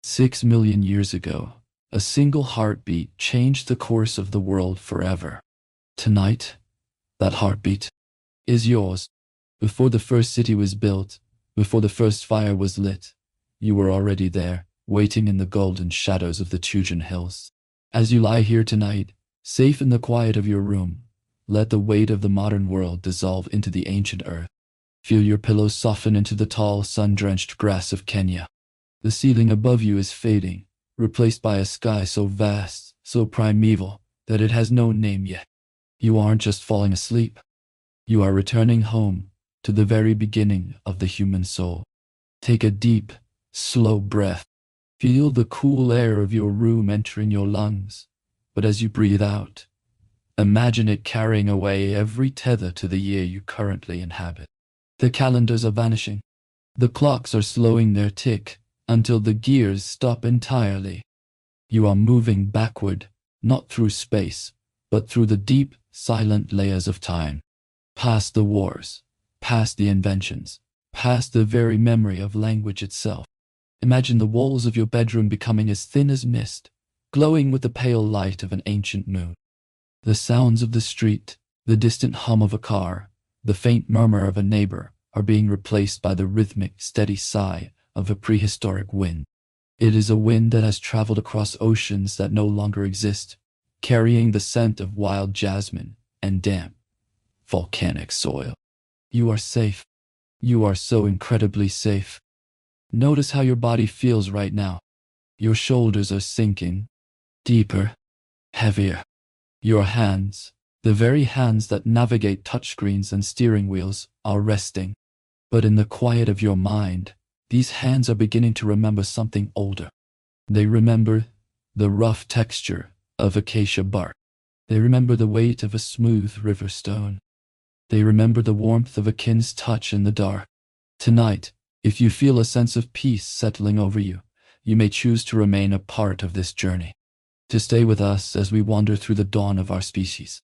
6 million years ago, a single heartbeat changed the course of the world forever. Tonight, that heartbeat is yours. Before the first city was built, before the first fire was lit, you were already there, waiting in the golden shadows of the Tugen Hills. As you lie here tonight, safe in the quiet of your room, let the weight of the modern world dissolve into the ancient earth. Feel your pillows soften into the tall, sun-drenched grass of Kenya. The ceiling above you is fading, replaced by a sky so vast, so primeval, that it has no name yet. You aren't just falling asleep. You are returning home, to the very beginning of the human soul. Take a deep, slow breath. Feel the cool air of your room entering your lungs, but as you breathe out, imagine it carrying away every tether to the year you currently inhabit. The calendars are vanishing. The clocks are slowing their tick until the gears stop entirely. You are moving backward, not through space, but through the deep, silent layers of time. Past the wars, past the inventions, past the very memory of language itself. Imagine the walls of your bedroom becoming as thin as mist, glowing with the pale light of an ancient moon. The sounds of the street, the distant hum of a car, the faint murmur of a neighbor are being replaced by the rhythmic, steady sigh of a prehistoric wind. It is a wind that has traveled across oceans that no longer exist, carrying the scent of wild jasmine and damp, volcanic soil. You are safe. You are so incredibly safe. Notice how your body feels right now. Your shoulders are sinking, deeper, heavier. Your hands, the very hands that navigate touchscreens and steering wheels, are resting. But in the quiet of your mind, these hands are beginning to remember something older. They remember the rough texture of acacia bark. They remember the weight of a smooth river stone. They remember the warmth of a kin's touch in the dark. Tonight, if you feel a sense of peace settling over you, you may choose to remain a part of this journey, to stay with us as we wander through the dawn of our species.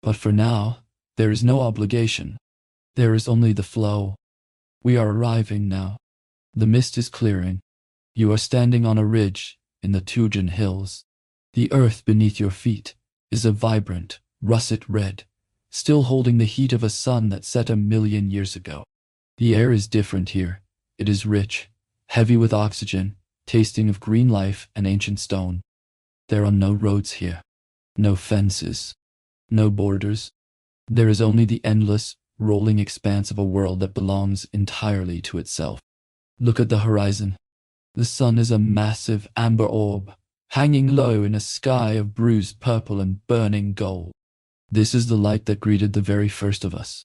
But for now, there is no obligation. There is only the flow. We are arriving now. The mist is clearing. You are standing on a ridge in the Tugen Hills. The earth beneath your feet is a vibrant, russet red, still holding the heat of a sun that set 1 million years ago. The air is different here. It is rich, heavy with oxygen, tasting of green life and ancient stone. There are no roads here, no fences, no borders. There is only the endless, rolling expanse of a world that belongs entirely to itself. Look at the horizon. The sun is a massive amber orb, hanging low in a sky of bruised purple and burning gold. This is the light that greeted the very first of us.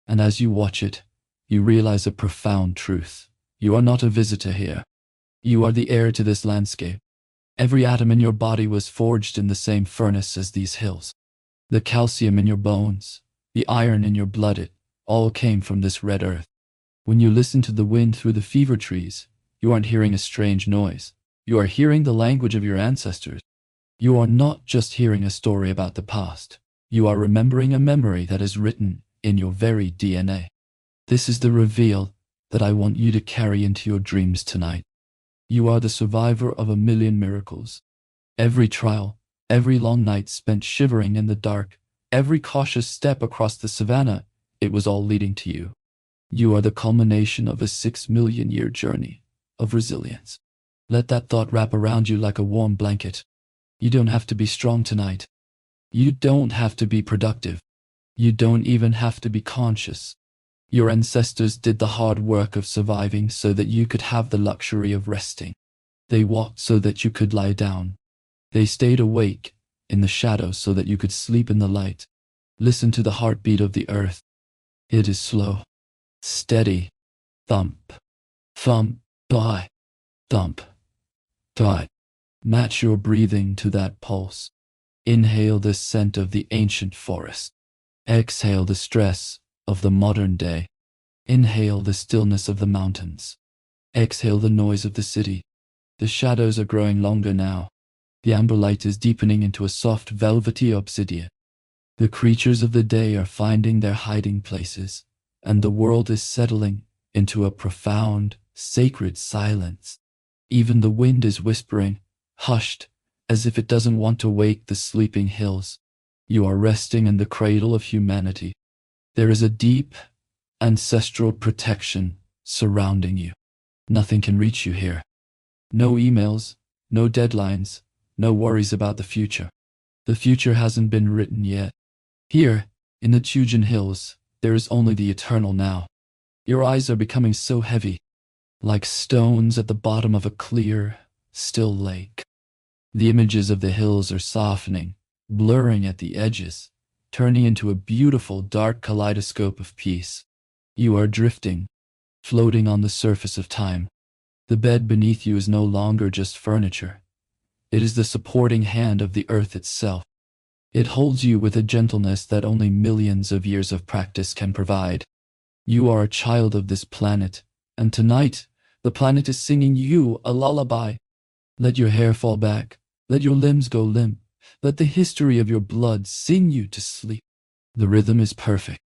And as you watch it, you realize a profound truth. You are not a visitor here. You are the heir to this landscape. Every atom in your body was forged in the same furnace as these hills. The calcium in your bones, the iron in your blood, it all came from this red earth. When you listen to the wind through the fever trees, you aren't hearing a strange noise. You are hearing the language of your ancestors. You are not just hearing a story about the past. You are remembering a memory that is written in your very DNA. This is the reveal that I want you to carry into your dreams tonight. You are the survivor of 1 million miracles. Every trial, every long night spent shivering in the dark, every cautious step across the savannah, it was all leading to you. You are the culmination of a 6 million-year journey of resilience. Let that thought wrap around you like a warm blanket. You don't have to be strong tonight. You don't have to be productive. You don't even have to be conscious. Your ancestors did the hard work of surviving so that you could have the luxury of resting. They walked so that you could lie down. They stayed awake in the shadows so that you could sleep in the light. Listen to the heartbeat of the earth. It is slow, steady, thump, thump, die, thump, die. Match your breathing to that pulse. Inhale the scent of the ancient forest. Exhale the stress of the modern day. Inhale the stillness of the mountains. Exhale the noise of the city. The shadows are growing longer now. The amber light is deepening into a soft velvety obsidian. The creatures of the day are finding their hiding places, and the world is settling into a profound, sacred silence. Even the wind is whispering, hushed, as if it doesn't want to wake the sleeping hills. You are resting in the cradle of humanity. There is a deep, ancestral protection surrounding you. Nothing can reach you here. No emails, no deadlines, no worries about the future. The future hasn't been written yet. Here, in the Tugen Hills, there is only the eternal now. Your eyes are becoming so heavy, like stones at the bottom of a clear, still lake. The images of the hills are softening, blurring at the edges, turning into a beautiful dark kaleidoscope of peace. You are drifting, floating on the surface of time. The bed beneath you is no longer just furniture. It is the supporting hand of the earth itself. It holds you with a gentleness that only millions of years of practice can provide. You are a child of this planet, and tonight, the planet is singing you a lullaby. Let your hair fall back. Let your limbs go limp. Let the history of your blood sing you to sleep. The rhythm is perfect.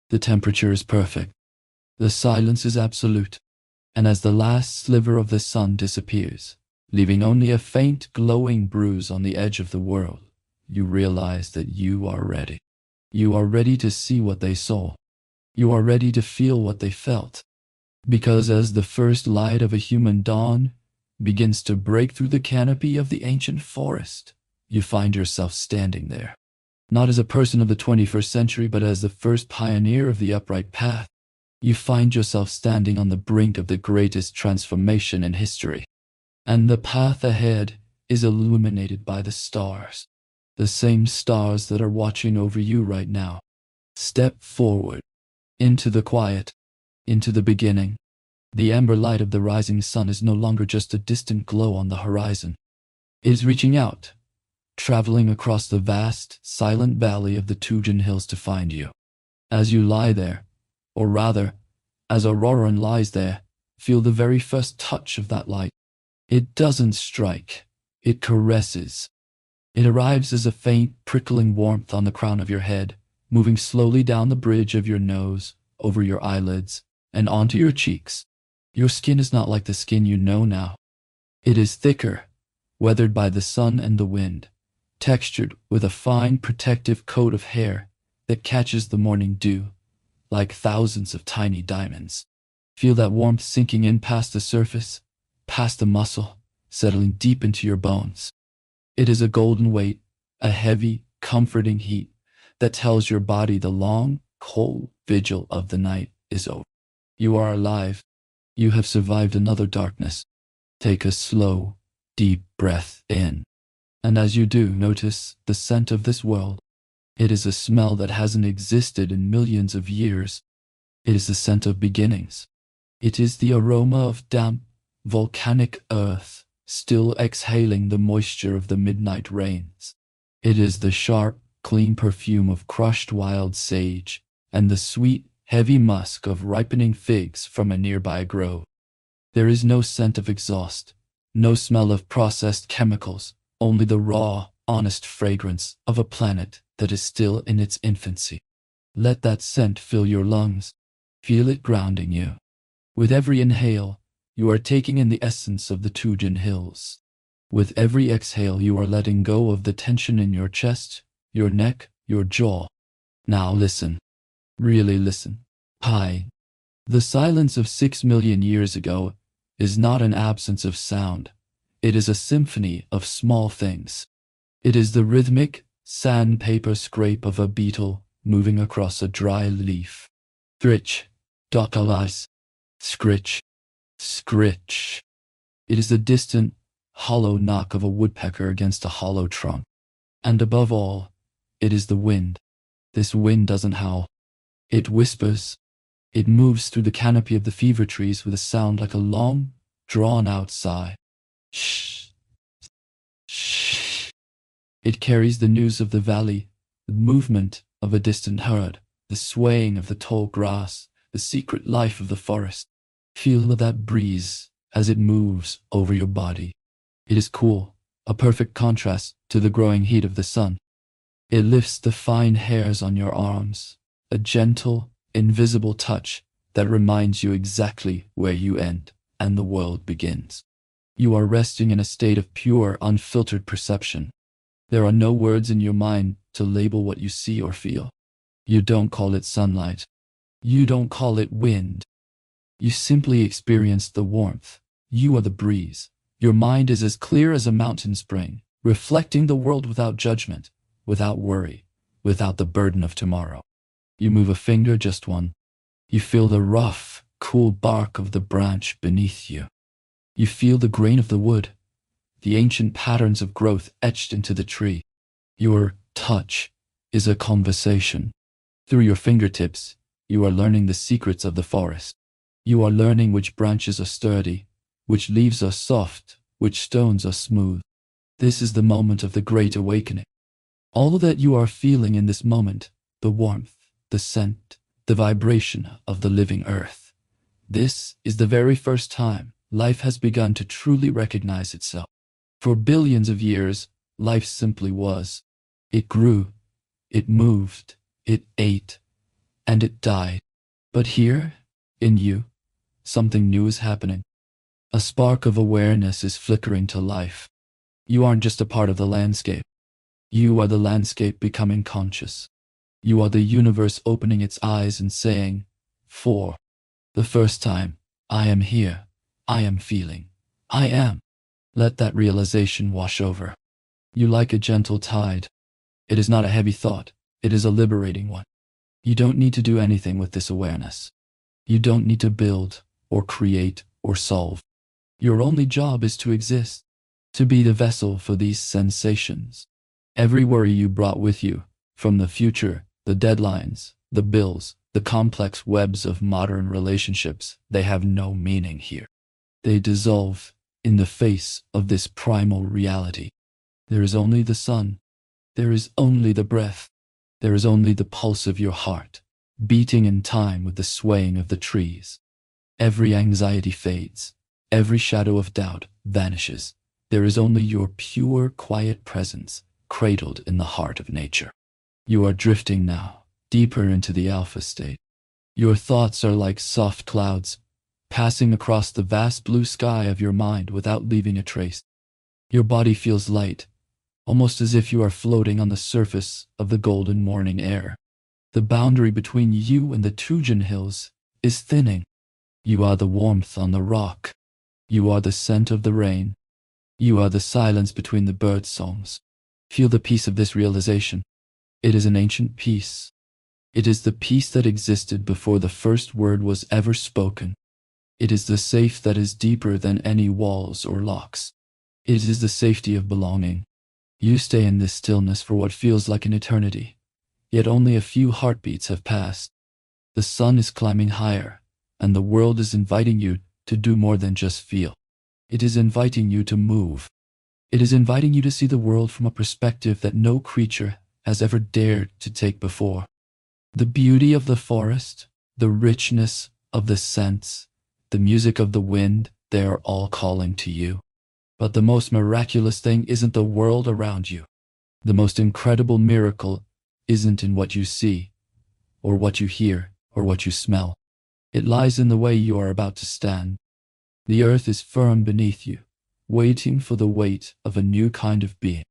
The temperature is perfect. The silence is absolute. And as the last sliver of the sun disappears, leaving only a faint glowing bruise on the edge of the world, you realize that you are ready. You are ready to see what they saw. You are ready to feel what they felt. Because as the first light of a human dawn begins to break through the canopy of the ancient forest, you find yourself standing there. Not as a person of the 21st century, but as the first pioneer of the upright path. You find yourself standing on the brink of the greatest transformation in history. And the path ahead is illuminated by the stars. The same stars that are watching over you right now. Step forward, into the quiet, into the beginning. The amber light of the rising sun is no longer just a distant glow on the horizon. It is reaching out, traveling across the vast, silent valley of the Tugen Hills to find you. As you lie there, or rather, as Orrorin lies there, feel the very first touch of that light. It doesn't strike, it caresses. It arrives as a faint, prickling warmth on the crown of your head, moving slowly down the bridge of your nose, over your eyelids, and onto your cheeks. Your skin is not like the skin you know now. It is thicker, weathered by the sun and the wind, textured with a fine protective coat of hair that catches the morning dew, like thousands of tiny diamonds. Feel that warmth sinking in past the surface, past the muscle, settling deep into your bones. It is a golden weight, a heavy, comforting heat that tells your body the long, cold vigil of the night is over. You are alive. You have survived another darkness. Take a slow, deep breath in. And as you do, notice the scent of this world. It is a smell that hasn't existed in millions of years. It is the scent of beginnings. It is the aroma of damp, volcanic earth, still exhaling the moisture of the midnight rains. It is the sharp, clean perfume of crushed wild sage, and the sweet, heavy musk of ripening figs from a nearby grove. There is no scent of exhaust, no smell of processed chemicals, only the raw, honest fragrance of a planet that is still in its infancy. Let that scent fill your lungs. Feel it grounding you. With every inhale, you are taking in the essence of the Tugen Hills. With every exhale, you are letting go of the tension in your chest, your neck, your jaw. Now listen. Really listen. Hi. The silence of 6 million years ago is not an absence of sound. It is a symphony of small things. It is the rhythmic, sandpaper scrape of a beetle moving across a dry leaf. Scritch, docalize, scritch, scritch. It is the distant, hollow knock of a woodpecker against a hollow trunk. And above all, it is the wind. This wind doesn't howl. It whispers. It moves through the canopy of the fever trees with a sound like a long, drawn-out sigh. Shh, shh. It carries the news of the valley, the movement of a distant herd, the swaying of the tall grass, the secret life of the forest. Feel that breeze as it moves over your body. It is cool, a perfect contrast to the growing heat of the sun. It lifts the fine hairs on your arms, a gentle, invisible touch that reminds you exactly where you end and the world begins. You are resting in a state of pure, unfiltered perception. There are no words in your mind to label what you see or feel. You don't call it sunlight. You don't call it wind. You simply experience the warmth. You are the breeze. Your mind is as clear as a mountain spring, reflecting the world without judgment, without worry, without the burden of tomorrow. You move a finger, just one. You feel the rough, cool bark of the branch beneath you. You feel the grain of the wood, the ancient patterns of growth etched into the tree. Your touch is a conversation. Through your fingertips, you are learning the secrets of the forest. You are learning which branches are sturdy, which leaves are soft, which stones are smooth. This is the moment of the great awakening. All that you are feeling in this moment, the warmth, the scent, the vibration of the living earth. This is the very first time life has begun to truly recognize itself. For billions of years, life simply was. It grew, it moved, it ate, and it died. But here, in you, something new is happening. A spark of awareness is flickering to life. You aren't just a part of the landscape. You are the landscape becoming conscious. You are the universe opening its eyes and saying, for the first time, I am here. I am feeling. I am. Let that realization wash over you like a gentle tide. It is not a heavy thought. It is a liberating one. You don't need to do anything with this awareness. You don't need to build or create or solve. Your only job is to exist, to be the vessel for these sensations. Every worry you brought with you, from the future, the deadlines, the bills, the complex webs of modern relationships, they have no meaning here. They dissolve in the face of this primal reality. There is only the sun. There is only the breath. There is only the pulse of your heart, beating in time with the swaying of the trees. Every anxiety fades. Every shadow of doubt vanishes. There is only your pure, quiet presence, cradled in the heart of nature. You are drifting now, deeper into the alpha state. Your thoughts are like soft clouds, passing across the vast blue sky of your mind without leaving a trace. Your body feels light, almost as if you are floating on the surface of the golden morning air. The boundary between you and the Tugen Hills is thinning. You are the warmth on the rock. You are the scent of the rain. You are the silence between the bird songs. Feel the peace of this realization. It is an ancient peace. It is the peace that existed before the first word was ever spoken. It is the safe that is deeper than any walls or locks. It is the safety of belonging. You stay in this stillness for what feels like an eternity, yet only a few heartbeats have passed. The sun is climbing higher, and the world is inviting you to do more than just feel. It is inviting you to move. It is inviting you to see the world from a perspective that no creature has ever dared to take before. The beauty of the forest, the richness of the scents, the music of the wind, they are all calling to you. But the most miraculous thing isn't the world around you. The most incredible miracle isn't in what you see, or what you hear, or what you smell. It lies in the way you are about to stand. The earth is firm beneath you, waiting for the weight of a new kind of being.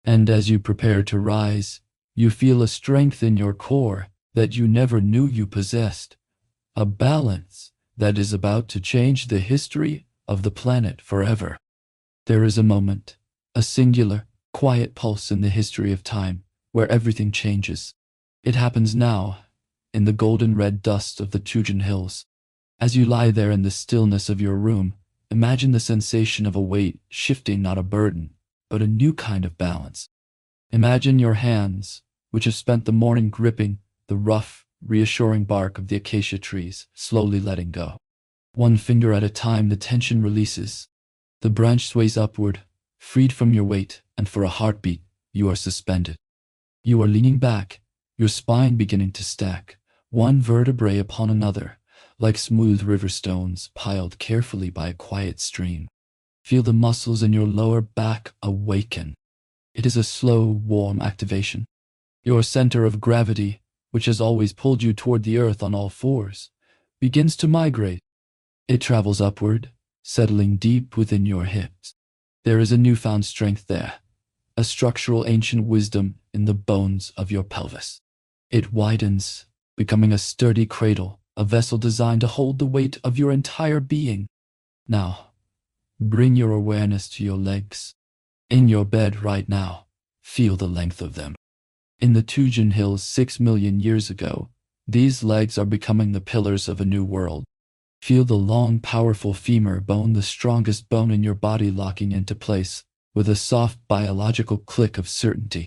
And as you prepare to rise, you feel a strength in your core that you never knew you possessed, a balance that is about to change the history of the planet forever. There is a moment, a singular, quiet pulse in the history of time, where everything changes. It happens now, in the golden red dust of the Tugen Hills. As you lie there in the stillness of your room, imagine the sensation of a weight shifting, not a burden, but a new kind of balance. Imagine your hands, which have spent the morning gripping the rough, reassuring bark of the acacia trees, slowly letting go. One finger at a time, the tension releases. The branch sways upward, freed from your weight, and for a heartbeat, you are suspended. You are leaning back, your spine beginning to stack, one vertebrae upon another, like smooth river stones piled carefully by a quiet stream. Feel the muscles in your lower back awaken. It is a slow, warm activation. Your center of gravity, which has always pulled you toward the earth on all fours, begins to migrate. It travels upward, settling deep within your hips. There is a newfound strength there, a structural ancient wisdom in the bones of your pelvis. It widens, becoming a sturdy cradle, a vessel designed to hold the weight of your entire being. Now, bring your awareness to your legs. In your bed right now, feel the length of them. In the Tugen Hills 6 million years ago, these legs are becoming the pillars of a new world. Feel the long, powerful femur bone, the strongest bone in your body, locking into place with a soft biological click of certainty.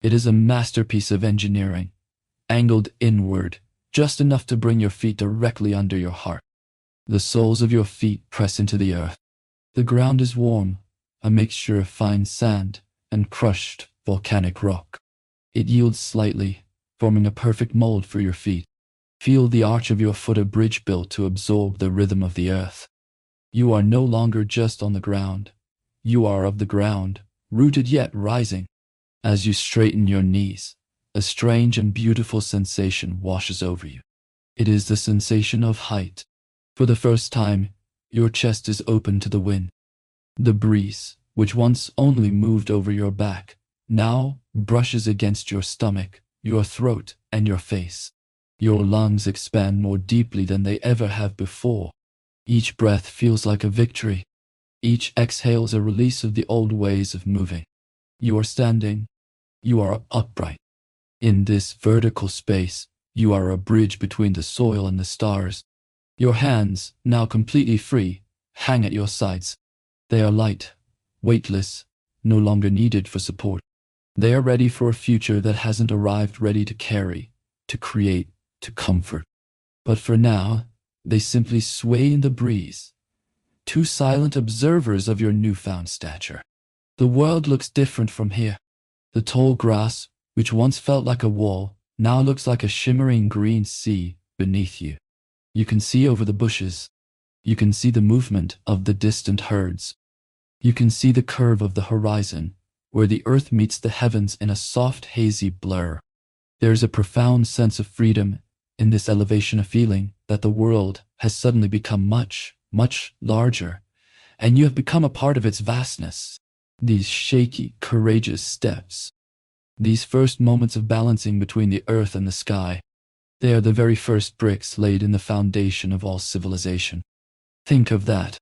It is a masterpiece of engineering, angled inward, just enough to bring your feet directly under your heart. The soles of your feet press into the earth. The ground is warm, a mixture of fine sand and crushed volcanic rock. It yields slightly, forming a perfect mold for your feet. Feel the arch of your foot, a bridge built to absorb the rhythm of the earth. You are no longer just on the ground. You are of the ground, rooted yet rising. As you straighten your knees, a strange and beautiful sensation washes over you. It is the sensation of height. For the first time, your chest is open to the wind. The breeze, which once only moved over your back, now brushes against your stomach, your throat, and your face. Your lungs expand more deeply than they ever have before. Each breath feels like a victory. Each exhale is a release of the old ways of moving. You are standing. You are upright. In this vertical space, you are a bridge between the soil and the stars. Your hands, now completely free, hang at your sides. They are light, weightless, no longer needed for support. They are ready for a future that hasn't arrived, ready to carry, to create, to comfort. But for now, they simply sway in the breeze. Two silent observers of your newfound stature. The world looks different from here. The tall grass, which once felt like a wall, now looks like a shimmering green sea beneath you. You can see over the bushes. You can see the movement of the distant herds. You can see the curve of the horizon, where the earth meets the heavens in a soft, hazy blur. There is a profound sense of freedom in this elevation, a feeling that the world has suddenly become much, much larger, and you have become a part of its vastness. These shaky, courageous steps, these first moments of balancing between the earth and the sky, they are the very first bricks laid in the foundation of all civilization. Think of that.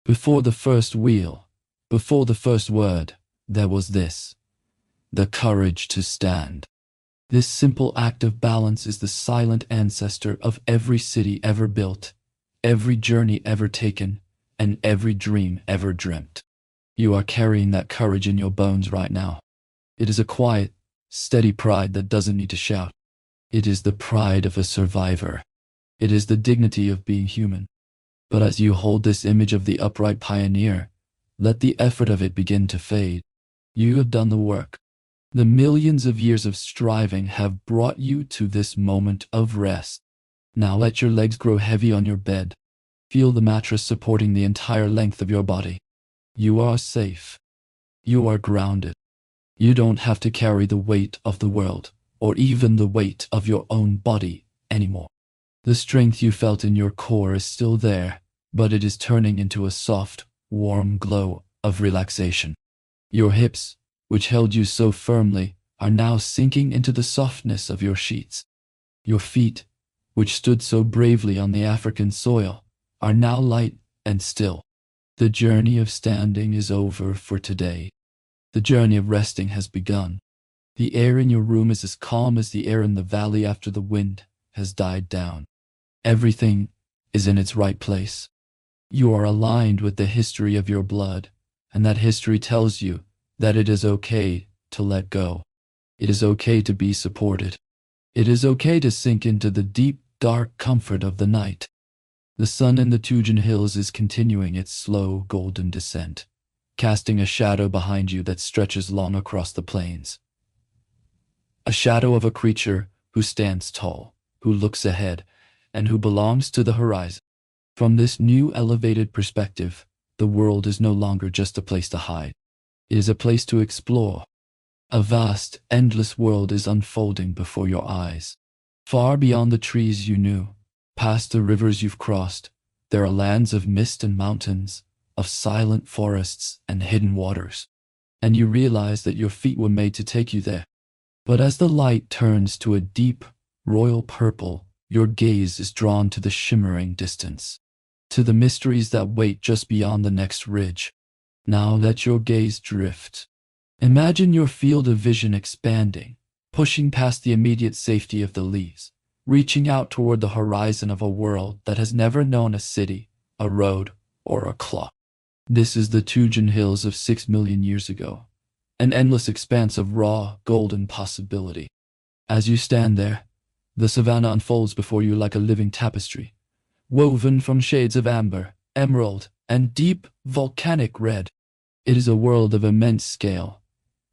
Before the first wheel, before the first word, there was this: the courage to stand. This simple act of balance is the silent ancestor of every city ever built, every journey ever taken, and every dream ever dreamt. You are carrying that courage in your bones right now. It is a quiet, steady pride that doesn't need to shout. It is the pride of a survivor. It is the dignity of being human. But as you hold this image of the upright pioneer, let the effort of it begin to fade. You have done the work. The millions of years of striving have brought you to this moment of rest. Now let your legs grow heavy on your bed. Feel the mattress supporting the entire length of your body. You are safe. You are grounded. You don't have to carry the weight of the world, or even the weight of your own body, anymore. The strength you felt in your core is still there, but it is turning into a soft, warm glow of relaxation. Your hips, which held you so firmly, are now sinking into the softness of your sheets. Your feet, which stood so bravely on the African soil, are now light and still. The journey of standing is over for today. The journey of resting has begun. The air in your room is as calm as the air in the valley after the wind has died down. Everything is in its right place. You are aligned with the history of your blood, and that history tells you that it is okay to let go. It is okay to be supported. It is okay to sink into the deep, dark comfort of the night. The sun in the Tugen Hills is continuing its slow, golden descent, casting a shadow behind you that stretches long across the plains. A shadow of a creature who stands tall, who looks ahead, and who belongs to the horizon. From this new elevated perspective, the world is no longer just a place to hide. It is a place to explore. A vast, endless world is unfolding before your eyes. Far beyond the trees you knew, past the rivers you've crossed, There are lands of mist and mountains, of silent forests and hidden waters, and you realize that your feet were made to take you there. But as the light turns to a deep, royal purple, your gaze is drawn to the shimmering distance, to the mysteries that wait just beyond the next ridge. Now let your gaze drift. Imagine your field of vision expanding, pushing past the immediate safety of the leaves, reaching out toward the horizon of a world that has never known a city, a road, or a clock. This is the Tugen Hills of 6 million years ago, an endless expanse of raw, golden possibility. As you stand there, the savanna unfolds before you like a living tapestry, woven from shades of amber, emerald, and deep, volcanic red. It is a world of immense scale,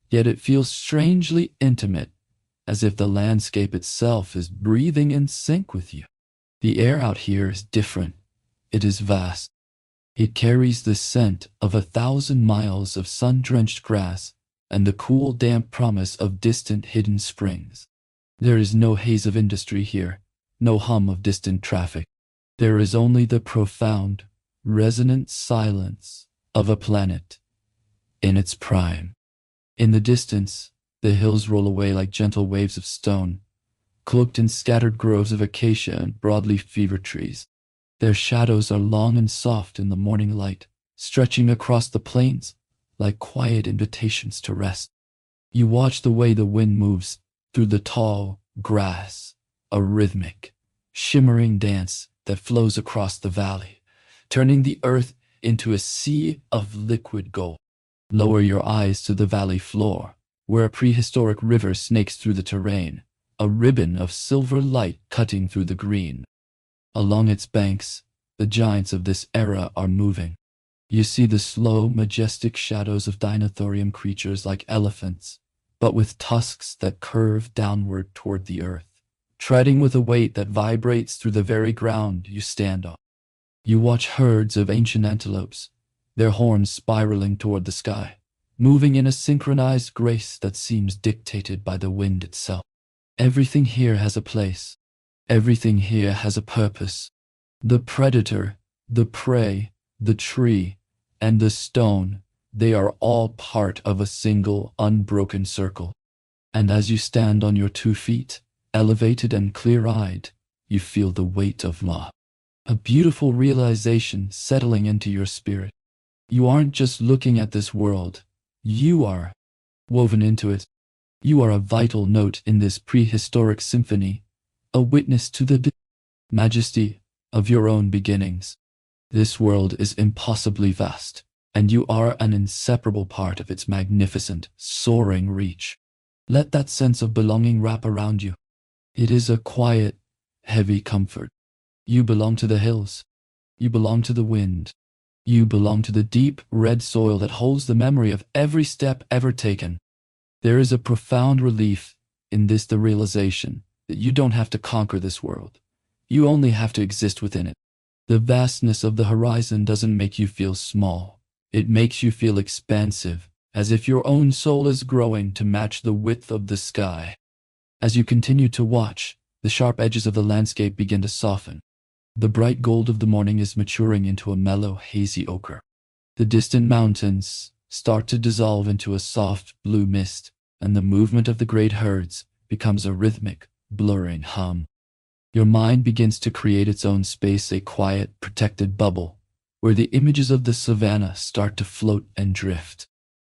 yet it feels strangely intimate, as if the landscape itself is breathing in sync with you. The air out here is different. It is vast. It carries the scent of 1,000 miles of sun-drenched grass and the cool, damp promise of distant hidden springs. There is no haze of industry here, no hum of distant traffic. There is only the profound, resonant silence of a planet in its prime. In the distance, the hills roll away like gentle waves of stone, cloaked in scattered groves of acacia and broadleaf fever trees. Their shadows are long and soft in the morning light, stretching across the plains like quiet invitations to rest. You watch the way the wind moves through the tall grass, a rhythmic, shimmering dance that flows across the valley, turning the earth into a sea of liquid gold. Lower your eyes to the valley floor, where a prehistoric river snakes through the terrain, a ribbon of silver light cutting through the green. Along its banks, the giants of this era are moving. You see the slow, majestic shadows of dinosaurian creatures like elephants, but with tusks that curve downward toward the earth, treading with a weight that vibrates through the very ground you stand on. You watch herds of ancient antelopes, their horns spiraling toward the sky, moving in a synchronized grace that seems dictated by the wind itself. Everything here has a place. Everything here has a purpose. The predator, the prey, the tree, and the stone, they are all part of a single, unbroken circle. And as you stand on your 2 feet, elevated and clear-eyed, you feel the weight of law. A beautiful realization settling into your spirit. You aren't just looking at this world. You are woven into it. You are a vital note in this prehistoric symphony, a witness to the majesty of your own beginnings. This world is impossibly vast, and you are an inseparable part of its magnificent, soaring reach. Let that sense of belonging wrap around you. It is a quiet, heavy comfort. You belong to the hills. You belong to the wind. You belong to the deep, red soil that holds the memory of every step ever taken. There is a profound relief in this, the realization that you don't have to conquer this world. You only have to exist within it. The vastness of the horizon doesn't make you feel small. It makes you feel expansive, as if your own soul is growing to match the width of the sky. As you continue to watch, the sharp edges of the landscape begin to soften. The bright gold of the morning is maturing into a mellow, hazy ochre. The distant mountains start to dissolve into a soft, blue mist, and the movement of the great herds becomes a rhythmic, blurring hum. Your mind begins to create its own space, a quiet, protected bubble, where the images of the savanna start to float and drift.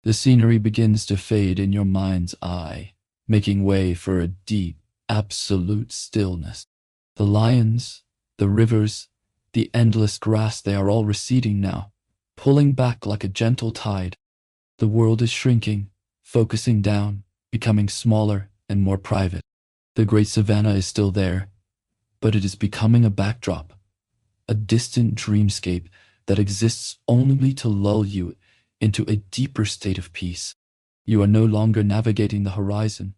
The scenery begins to fade in your mind's eye, making way for a deep, absolute stillness. The lions, the rivers, the endless grass, they are all receding now, pulling back like a gentle tide. The world is shrinking, focusing down, becoming smaller and more private. The great savanna is still there, but it is becoming a backdrop, a distant dreamscape that exists only to lull you into a deeper state of peace. You are no longer navigating the horizon.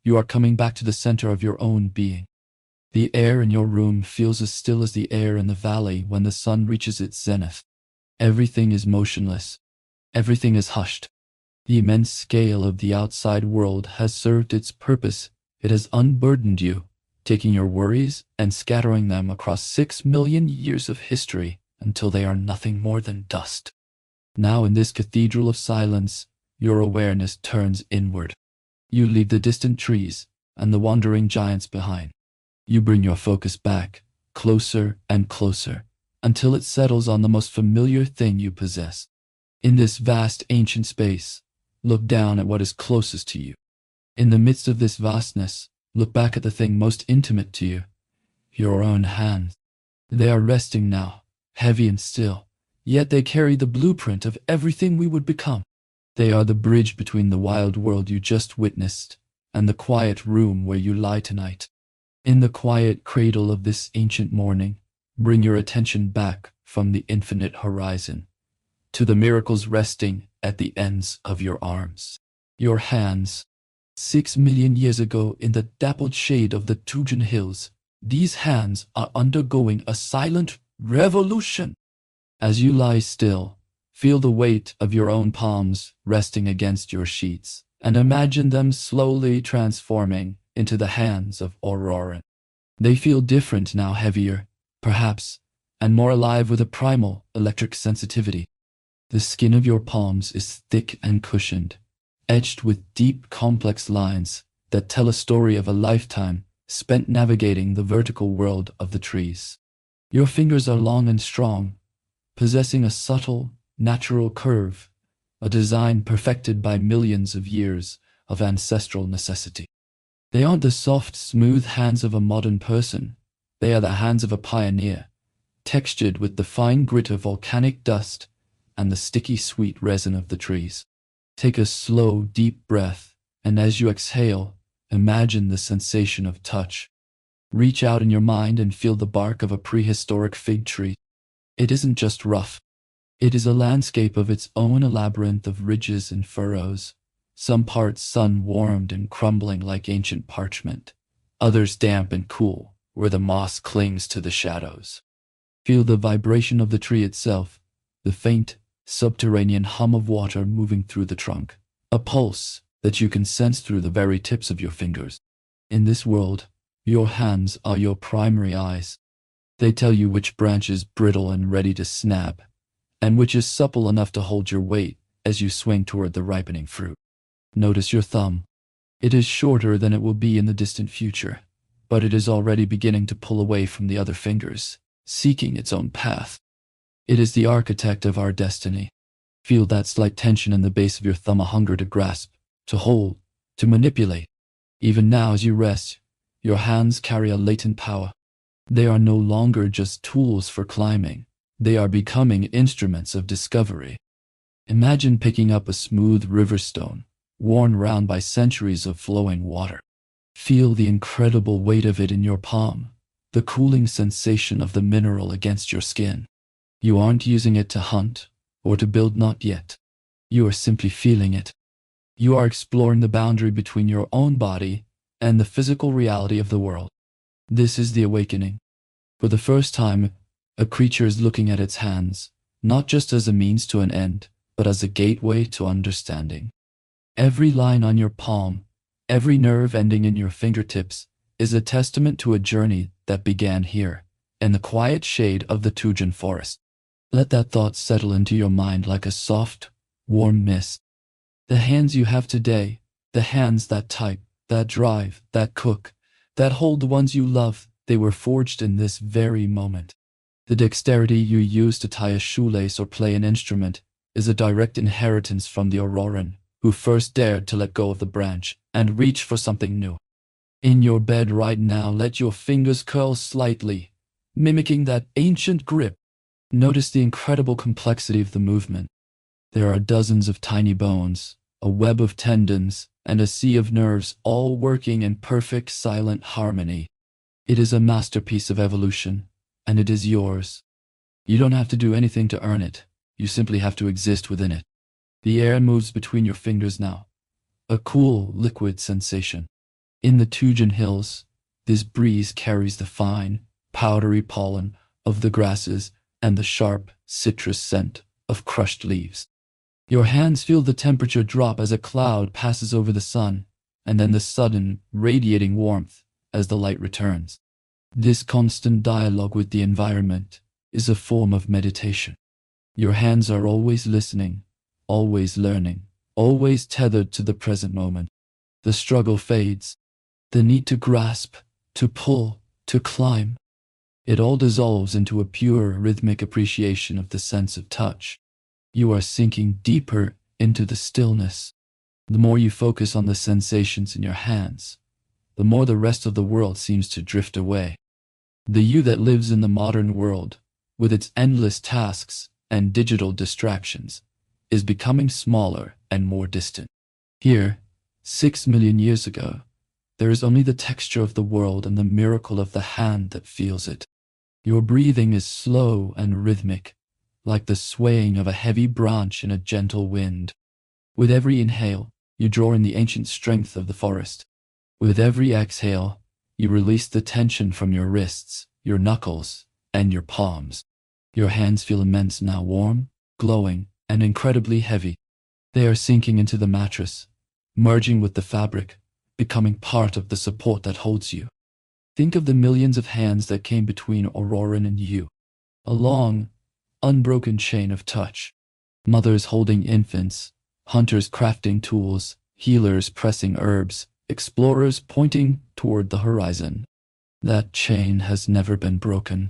You are coming back to the center of your own being. The air in your room feels as still as the air in the valley when the sun reaches its zenith. Everything is motionless. Everything is hushed. The immense scale of the outside world has served its purpose. It has unburdened you, taking your worries and scattering them across 6 million years of history until they are nothing more than dust. Now in this cathedral of silence, your awareness turns inward. You leave the distant trees and the wandering giants behind. You bring your focus back, closer and closer, until it settles on the most familiar thing you possess. In this vast ancient space, look down at what is closest to you. In the midst of this vastness, look back at the thing most intimate to you, your own hands. They are resting now, heavy and still, yet they carry the blueprint of everything we would become. They are the bridge between the wild world you just witnessed and the quiet room where you lie tonight. In the quiet cradle of this ancient morning, bring your attention back from the infinite horizon to the miracles resting at the ends of your arms. Your hands. 6 million years ago in the dappled shade of the Tugen Hills, these hands are undergoing a silent revolution. As you lie still, feel the weight of your own palms resting against your sheets, and imagine them slowly transforming into the hands of Orrorin. They feel different now, heavier, perhaps, and more alive with a primal, electric sensitivity. The skin of your palms is thick and cushioned, etched with deep, complex lines that tell a story of a lifetime spent navigating the vertical world of the trees. Your fingers are long and strong, possessing a subtle, natural curve, a design perfected by millions of years of ancestral necessity. They aren't the soft, smooth hands of a modern person. They are the hands of a pioneer, textured with the fine grit of volcanic dust and the sticky, sweet resin of the trees. Take a slow, deep breath, and as you exhale, imagine the sensation of touch. Reach out in your mind and feel the bark of a prehistoric fig tree. It isn't just rough. It is a landscape of its own, a labyrinth of ridges and furrows, some parts sun-warmed and crumbling like ancient parchment, others damp and cool, where the moss clings to the shadows. Feel the vibration of the tree itself, the faint, subterranean hum of water moving through the trunk, a pulse that you can sense through the very tips of your fingers. In this world, your hands are your primary eyes. They tell you which branch is brittle and ready to snap, and which is supple enough to hold your weight as you swing toward the ripening fruit. Notice your thumb. It is shorter than it will be in the distant future, but it is already beginning to pull away from the other fingers, seeking its own path. It is the architect of our destiny. Feel that slight tension in the base of your thumb, a hunger to grasp, to hold, to manipulate. Even now as you rest, your hands carry a latent power. They are no longer just tools for climbing. They are becoming instruments of discovery. Imagine picking up a smooth river stone, worn round by centuries of flowing water. Feel the incredible weight of it in your palm, the cooling sensation of the mineral against your skin. You aren't using it to hunt or to build, not yet. You are simply feeling it. You are exploring the boundary between your own body and the physical reality of the world. This is the awakening. For the first time, a creature is looking at its hands, not just as a means to an end, but as a gateway to understanding. Every line on your palm, every nerve ending in your fingertips, is a testament to a journey that began here, in the quiet shade of the Tugen forest. Let that thought settle into your mind like a soft, warm mist. The hands you have today, the hands that type, that drive, that cook, that hold the ones you love, they were forged in this very moment. The dexterity you use to tie a shoelace or play an instrument is a direct inheritance from the Orrorin, who first dared to let go of the branch and reach for something new. In your bed right now, let your fingers curl slightly, mimicking that ancient grip. Notice the incredible complexity of the movement. There are dozens of tiny bones, a web of tendons, and a sea of nerves, all working in perfect silent harmony. It is a masterpiece of evolution, and it is yours. You don't have to do anything to earn it. You simply have to exist within it. The air moves between your fingers now, a cool, liquid sensation. In the Tugen Hills, this breeze carries the fine, powdery pollen of the grasses and the sharp, citrus scent of crushed leaves. Your hands feel the temperature drop as a cloud passes over the sun, and then the sudden, radiating warmth as the light returns. This constant dialogue with the environment is a form of meditation. Your hands are always listening, always learning, always tethered to the present moment. The struggle fades. The need to grasp, to pull, to climb. It all dissolves into a pure, rhythmic appreciation of the sense of touch. You are sinking deeper into the stillness. The more you focus on the sensations in your hands, the more the rest of the world seems to drift away. The you that lives in the modern world, with its endless tasks and digital distractions, is becoming smaller and more distant. Here, 6 million years ago, there is only the texture of the world and the miracle of the hand that feels it. Your breathing is slow and rhythmic, like the swaying of a heavy branch in a gentle wind. With every inhale, you draw in the ancient strength of the forest. With every exhale, you release the tension from your wrists, your knuckles, and your palms. Your hands feel immense now, warm, glowing, and incredibly heavy. They are sinking into the mattress, merging with the fabric, becoming part of the support that holds you. Think of the millions of hands that came between Orrorin and you. A long, unbroken chain of touch. Mothers holding infants, hunters crafting tools, healers pressing herbs, explorers pointing toward the horizon. That chain has never been broken.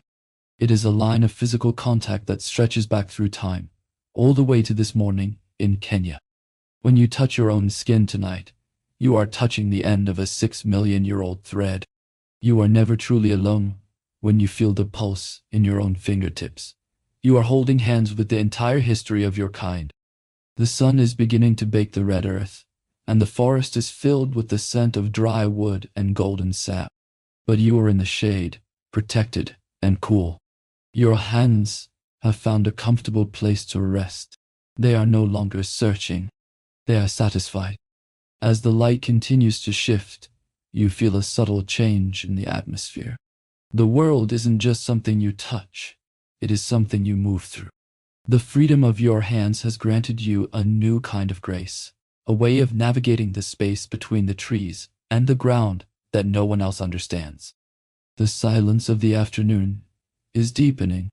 It is a line of physical contact that stretches back through time, all the way to this morning in Kenya. When you touch your own skin tonight, you are touching the end of a 6 million-year-old thread. You are never truly alone when you feel the pulse in your own fingertips. You are holding hands with the entire history of your kind. The sun is beginning to bake the red earth, and the forest is filled with the scent of dry wood and golden sap. But you are in the shade, protected and cool. Your hands have found a comfortable place to rest. They are no longer searching. They are satisfied. As the light continues to shift, you feel a subtle change in the atmosphere. The world isn't just something you touch. It is something you move through. The freedom of your hands has granted you a new kind of grace, a way of navigating the space between the trees and the ground that no one else understands. The silence of the afternoon is deepening.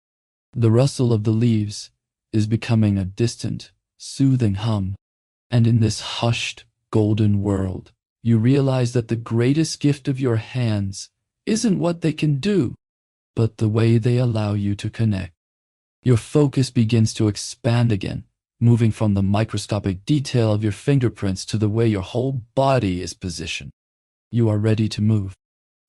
The rustle of the leaves is becoming a distant, soothing hum. And in this hushed, golden world, you realize that the greatest gift of your hands isn't what they can do, but the way they allow you to connect. Your focus begins to expand again, moving from the microscopic detail of your fingerprints to the way your whole body is positioned. You are ready to move,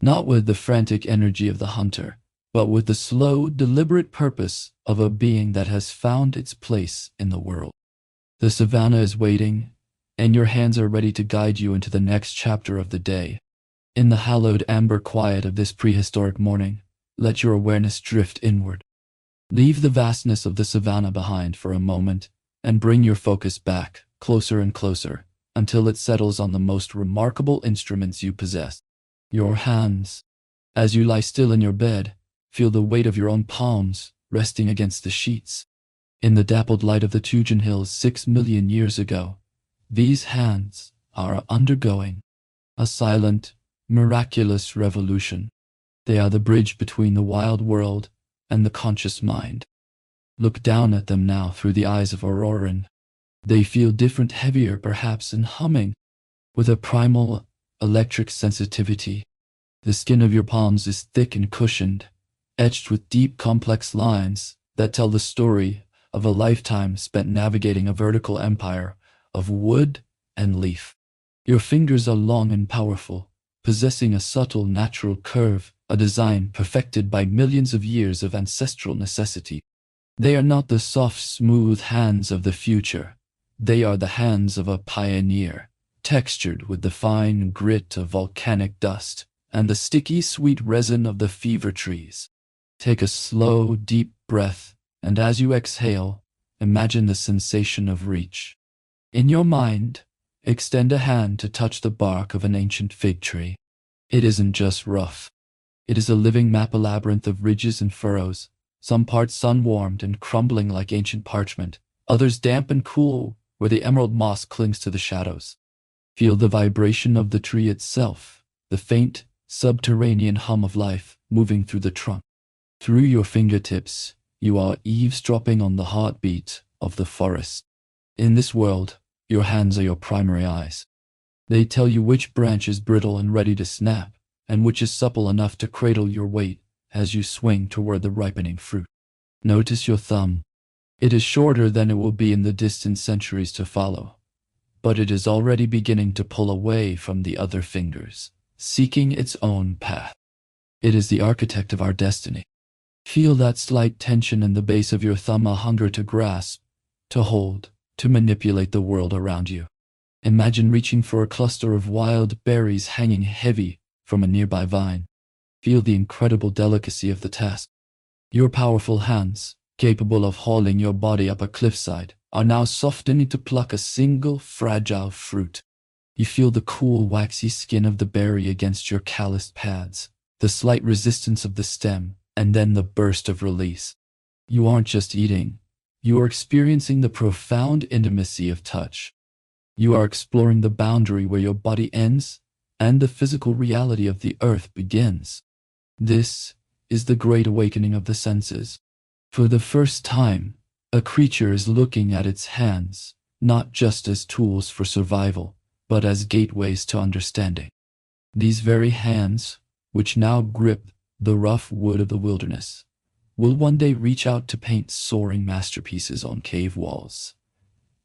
not with the frantic energy of the hunter, but with the slow, deliberate purpose of a being that has found its place in the world. The savanna is waiting, and your hands are ready to guide you into the next chapter of the day. In the hallowed amber quiet of this prehistoric morning, let your awareness drift inward. Leave the vastness of the savanna behind for a moment and bring your focus back, closer and closer, until it settles on the most remarkable instruments you possess, your hands. As you lie still in your bed, feel the weight of your own palms resting against the sheets. In the dappled light of the Tugen Hills 6 million years ago, these hands are undergoing a silent, miraculous revolution. They are the bridge between the wild world and the conscious mind. Look down at them now through the eyes of Orrorin. They feel different, heavier perhaps, and humming, with a primal, electric sensitivity. The skin of your palms is thick and cushioned, etched with deep, complex lines that tell the story of a lifetime spent navigating a vertical empire of wood and leaf. Your fingers are long and powerful, possessing a subtle natural curve, a design perfected by millions of years of ancestral necessity. They are not the soft, smooth hands of the future. They are the hands of a pioneer, textured with the fine grit of volcanic dust and the sticky, sweet resin of the fever trees. Take a slow, deep breath, and as you exhale, imagine the sensation of reach. In your mind, extend a hand to touch the bark of an ancient fig tree. It isn't just rough. It is a living map, a labyrinth of ridges and furrows, some parts sun-warmed and crumbling like ancient parchment, others damp and cool where the emerald moss clings to the shadows. Feel the vibration of the tree itself, the faint, subterranean hum of life moving through the trunk. Through your fingertips, You are eavesdropping on the heartbeat of the forest. In this world, your hands are your primary eyes. They tell you which branch is brittle and ready to snap, and which is supple enough to cradle your weight as you swing toward the ripening fruit. Notice your thumb. It is shorter than it will be in the distant centuries to follow, but it is already beginning to pull away from the other fingers, seeking its own path. It is the architect of our destiny. Feel that slight tension in the base of your thumb, a hunger to grasp, to hold, to manipulate the world around you. Imagine reaching for a cluster of wild berries hanging heavy from a nearby vine. Feel the incredible delicacy of the task. Your powerful hands, capable of hauling your body up a cliffside, are now softening to pluck a single fragile fruit. You feel the cool, waxy skin of the berry against your calloused pads, the slight resistance of the stem, and then the burst of release. You aren't just eating. You are experiencing the profound intimacy of touch. You are exploring the boundary where your body ends and the physical reality of the earth begins. This is the great awakening of the senses. For the first time, a creature is looking at its hands, not just as tools for survival, but as gateways to understanding. These very hands, which now grip the rough wood of the wilderness, will one day reach out to paint soaring masterpieces on cave walls,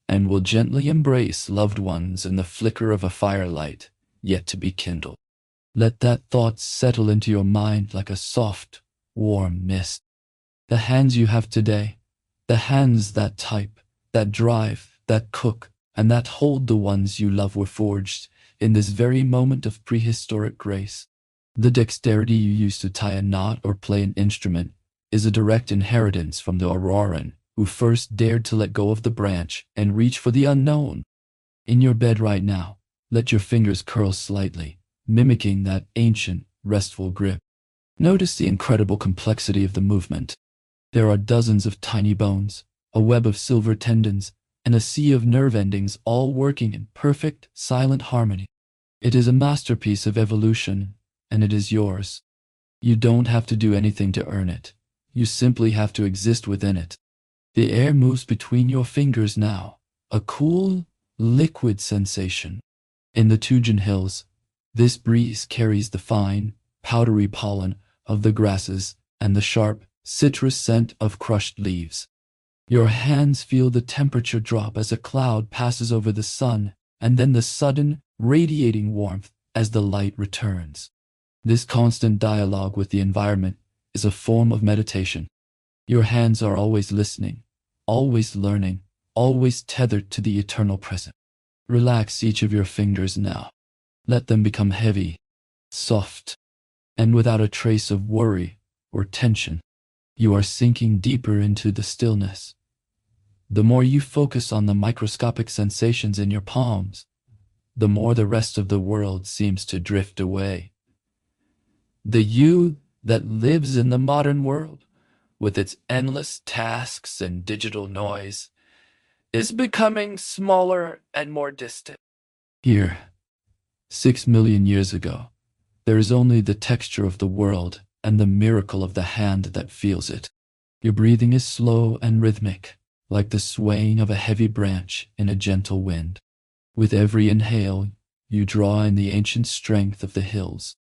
and will gently embrace loved ones in the flicker of a firelight yet to be kindled. Let that thought settle into your mind like a soft, warm mist. The hands you have today, the hands that type, that drive, that cook, and that hold the ones you love, were forged in this very moment of prehistoric grace. The dexterity you use to tie a knot or play an instrument is a direct inheritance from the Orrorin, who first dared to let go of the branch and reach for the unknown. In your bed right now, let your fingers curl slightly, mimicking that ancient, restful grip. Notice the incredible complexity of the movement. There are dozens of tiny bones, a web of silver tendons, and a sea of nerve endings, all working in perfect, silent harmony. It is a masterpiece of evolution, and it is yours. You don't have to do anything to earn it. You simply have to exist within it. The air moves between your fingers now, a cool, liquid sensation. In the Tugen Hills, this breeze carries the fine, powdery pollen of the grasses and the sharp, citrus scent of crushed leaves. Your hands feel the temperature drop as a cloud passes over the sun, and then the sudden, radiating warmth as the light returns. This constant dialogue with the environment is a form of meditation. Your hands are always listening, always learning, always tethered to the eternal present. Relax each of your fingers now. Let them become heavy, soft, and without a trace of worry or tension. You are sinking deeper into the stillness. The more you focus on the microscopic sensations in your palms, the more the rest of the world seems to drift away. The you that lives in the modern world, with its endless tasks and digital noise, is becoming smaller and more distant. Here, 6 million years ago, there is only the texture of the world and the miracle of the hand that feels it. Your breathing is slow and rhythmic, like the swaying of a heavy branch in a gentle wind. With every inhale, you draw in the ancient strength of the hills.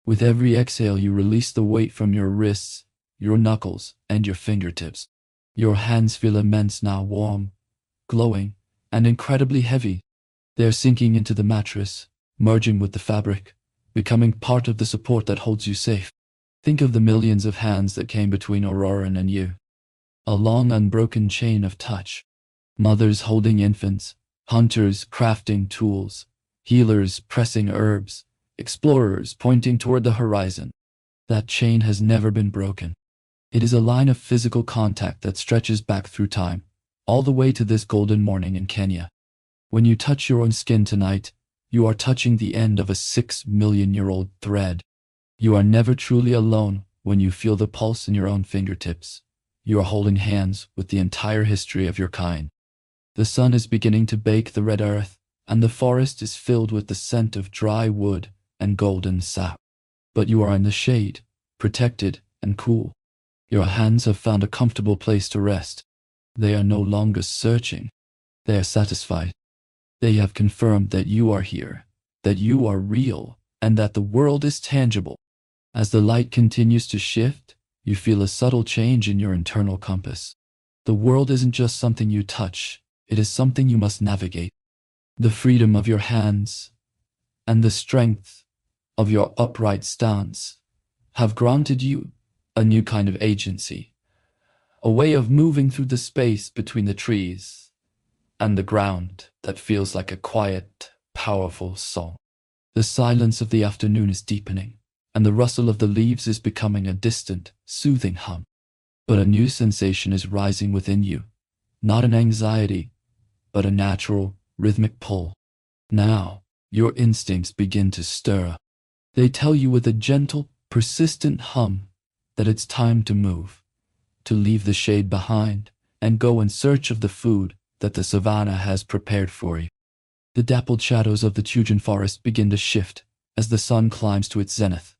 With every exhale, you release the weight from your wrists, your knuckles, and your fingertips. Your hands feel immense now, warm, glowing, and incredibly heavy. They are sinking into the mattress, merging with the fabric, becoming part of the support that holds you safe. Think of the millions of hands that came between Orrorin and you. A long, unbroken chain of touch. Mothers holding infants, hunters crafting tools, healers pressing herbs, explorers pointing toward the horizon. That chain has never been broken. It is a line of physical contact that stretches back through time, all the way to this golden morning in Kenya. When you touch your own skin tonight, you are touching the end of a 6 million-year-old thread. You are never truly alone when you feel the pulse in your own fingertips. You are holding hands with the entire history of your kind. The sun is beginning to bake the red earth, and the forest is filled with the scent of dry wood and golden sap. But you are in the shade, protected and cool. Your hands have found a comfortable place to rest. They are no longer searching. They are satisfied. They have confirmed that you are here, that you are real, and that the world is tangible. As the light continues to shift, you feel a subtle change in your internal compass. The world isn't just something you touch, it is something you must navigate. The freedom of your hands and the strength of your upright stance have granted you a new kind of agency, a way of moving through the space between the trees and the ground that feels like a quiet, powerful song. The silence of the afternoon is deepening, and the rustle of the leaves is becoming a distant, soothing hum. But a new sensation is rising within you, not an anxiety, but a natural, rhythmic pull. Now, your instincts begin to stir. They tell you with a gentle, persistent hum that it's time to move, to leave the shade behind, and go in search of the food that the savanna has prepared for you. The dappled shadows of the Tugen forest begin to shift as the sun climbs to its zenith,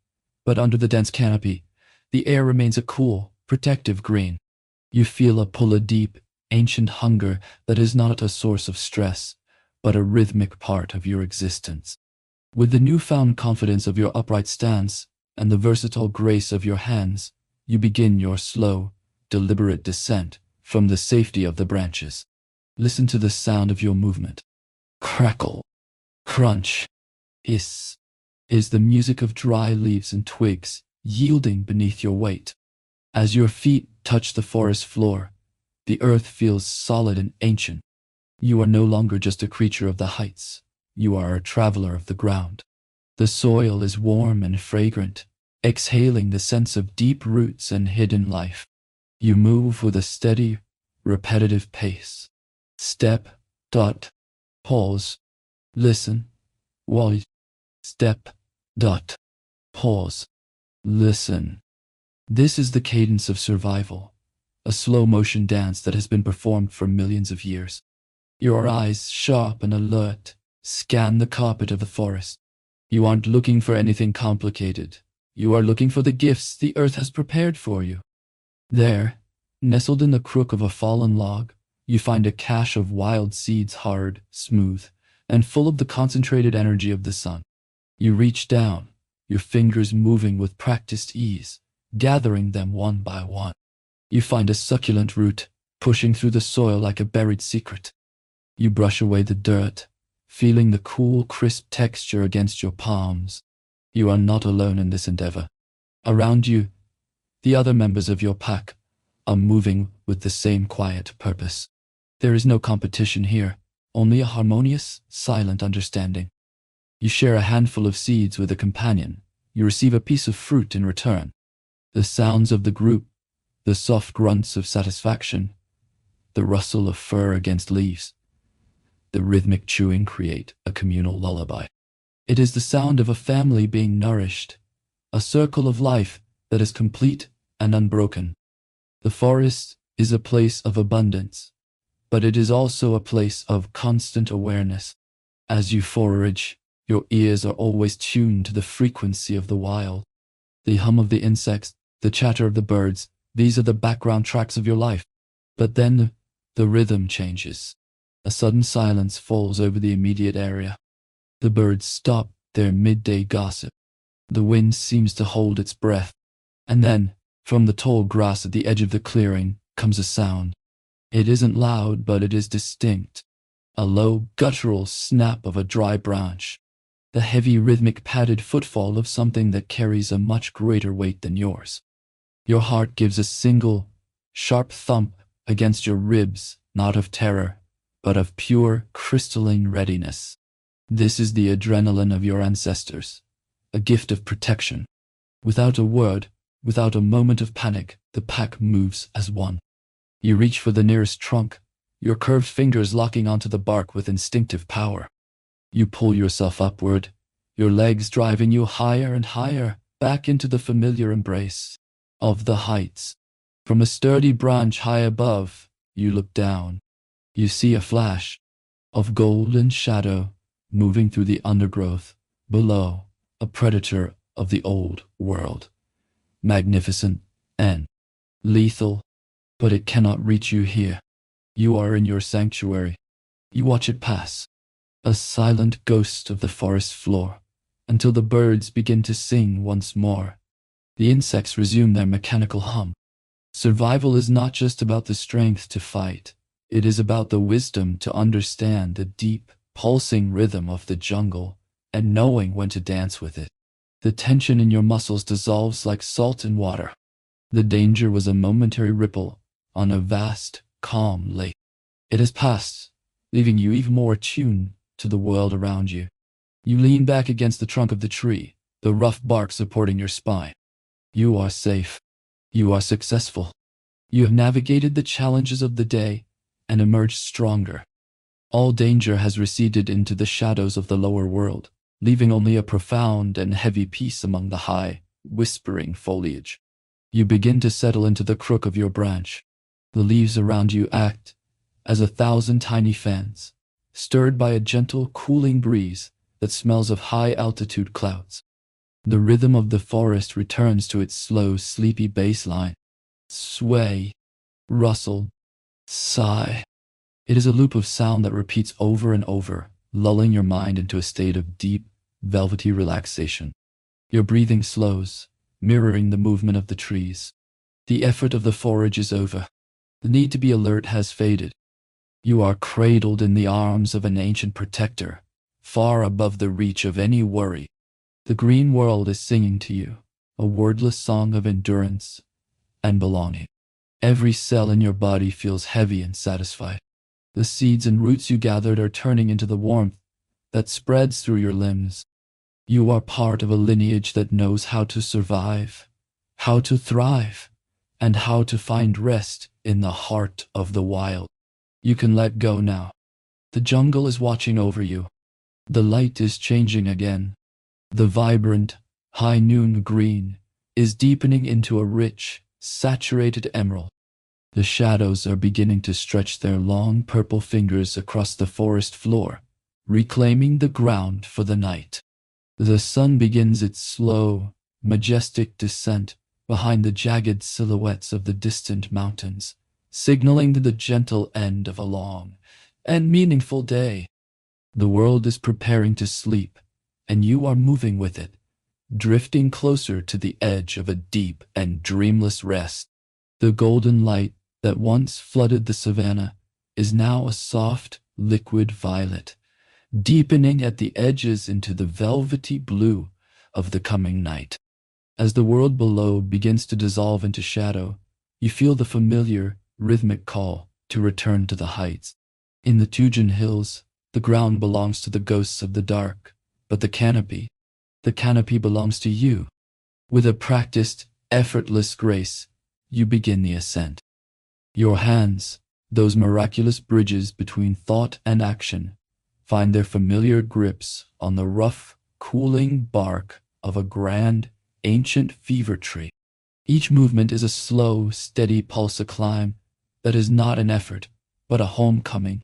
but under the dense canopy, the air remains a cool, protective green. You feel a pull, a deep, ancient hunger that is not a source of stress, but a rhythmic part of your existence. With the newfound confidence of your upright stance and the versatile grace of your hands, you begin your slow, deliberate descent from the safety of the branches. Listen to the sound of your movement. Crackle, crunch, hiss is the music of dry leaves and twigs yielding beneath your weight. As your feet touch the forest floor, the earth feels solid and ancient. You are no longer just a creature of the heights. You are a traveler of the ground. The soil is warm and fragrant, exhaling the sense of deep roots and hidden life. You move with a steady, repetitive pace. Step, dot, pause, listen, wait, step, dot, pause, listen. This is the cadence of survival, a slow-motion dance that has been performed for millions of years. Your eyes, sharp and alert, scan the carpet of the forest. You aren't looking for anything complicated. You are looking for the gifts the earth has prepared for you. There, nestled in the crook of a fallen log, you find a cache of wild seeds, hard, smooth, and full of the concentrated energy of the sun. You reach down, your fingers moving with practiced ease, gathering them one by one. You find a succulent root, pushing through the soil like a buried secret. You brush away the dirt, feeling the cool, crisp texture against your palms. You are not alone in this endeavor. Around you, the other members of your pack are moving with the same quiet purpose. There is no competition here, only a harmonious, silent understanding. You share a handful of seeds with a companion. You receive a piece of fruit in return. The sounds of the group, the soft grunts of satisfaction, the rustle of fur against leaves, the rhythmic chewing create a communal lullaby. It is the sound of a family being nourished, a circle of life that is complete and unbroken. The forest is a place of abundance, but it is also a place of constant awareness. As you forage, your ears are always tuned to the frequency of the wild. The hum of the insects, the chatter of the birds, these are the background tracks of your life. But then the rhythm changes. A sudden silence falls over the immediate area. The birds stop their midday gossip. The wind seems to hold its breath. And then, from the tall grass at the edge of the clearing, comes a sound. It isn't loud, but it is distinct. A low, guttural snap of a dry branch. The heavy, rhythmic, padded footfall of something that carries a much greater weight than yours. Your heart gives a single, sharp thump against your ribs, not of terror, but of pure, crystalline readiness. This is the adrenaline of your ancestors, a gift of protection. Without a word, without a moment of panic, the pack moves as one. You reach for the nearest trunk, your curved fingers locking onto the bark with instinctive power. You pull yourself upward, your legs driving you higher and higher, back into the familiar embrace of the heights. From a sturdy branch high above, you look down. You see a flash of golden shadow moving through the undergrowth below, a predator of the old world. Magnificent and lethal, but it cannot reach you here. You are in your sanctuary. You watch it pass, a silent ghost of the forest floor, until the birds begin to sing once more. The insects resume their mechanical hum. Survival is not just about the strength to fight. It is about the wisdom to understand the deep, pulsing rhythm of the jungle and knowing when to dance with it. The tension in your muscles dissolves like salt in water. The danger was a momentary ripple on a vast, calm lake. It has passed, leaving you even more attuned to the world around you. You lean back against the trunk of the tree, the rough bark supporting your spine. You are safe. You are successful. You have navigated the challenges of the day and emerged stronger. All danger has receded into the shadows of the lower world, leaving only a profound and heavy peace among the high, whispering foliage. You begin to settle into the crook of your branch. The leaves around you act as 1,000 tiny fans, stirred by a gentle, cooling breeze that smells of high-altitude clouds. The rhythm of the forest returns to its slow, sleepy bass line. Sway, rustle, sigh. It is a loop of sound that repeats over and over, lulling your mind into a state of deep, velvety relaxation. Your breathing slows, mirroring the movement of the trees. The effort of the forage is over. The need to be alert has faded. You are cradled in the arms of an ancient protector, far above the reach of any worry. The green world is singing to you, a wordless song of endurance and belonging. Every cell in your body feels heavy and satisfied. The seeds and roots you gathered are turning into the warmth that spreads through your limbs. You are part of a lineage that knows how to survive, how to thrive, and how to find rest in the heart of the wild. You can let go now. The jungle is watching over you. The light is changing again. The vibrant, high noon green is deepening into a rich, saturated emerald. The shadows are beginning to stretch their long purple fingers across the forest floor, reclaiming the ground for the night. The sun begins its slow, majestic descent behind the jagged silhouettes of the distant mountains, signaling the gentle end of a long and meaningful day. The world is preparing to sleep, and you are moving with it, drifting closer to the edge of a deep and dreamless rest. The golden light that once flooded the savanna is now a soft, liquid violet, deepening at the edges into the velvety blue of the coming night. As the world below begins to dissolve into shadow, you feel the familiar, rhythmic call to return to the heights. In the Tugen Hills, the ground belongs to the ghosts of the dark, but the canopy belongs to you. With a practiced, effortless grace, you begin the ascent. Your hands, those miraculous bridges between thought and action, find their familiar grips on the rough, cooling bark of a grand, ancient fever tree. Each movement is a slow, steady pulse, a climb that is not an effort, but a homecoming.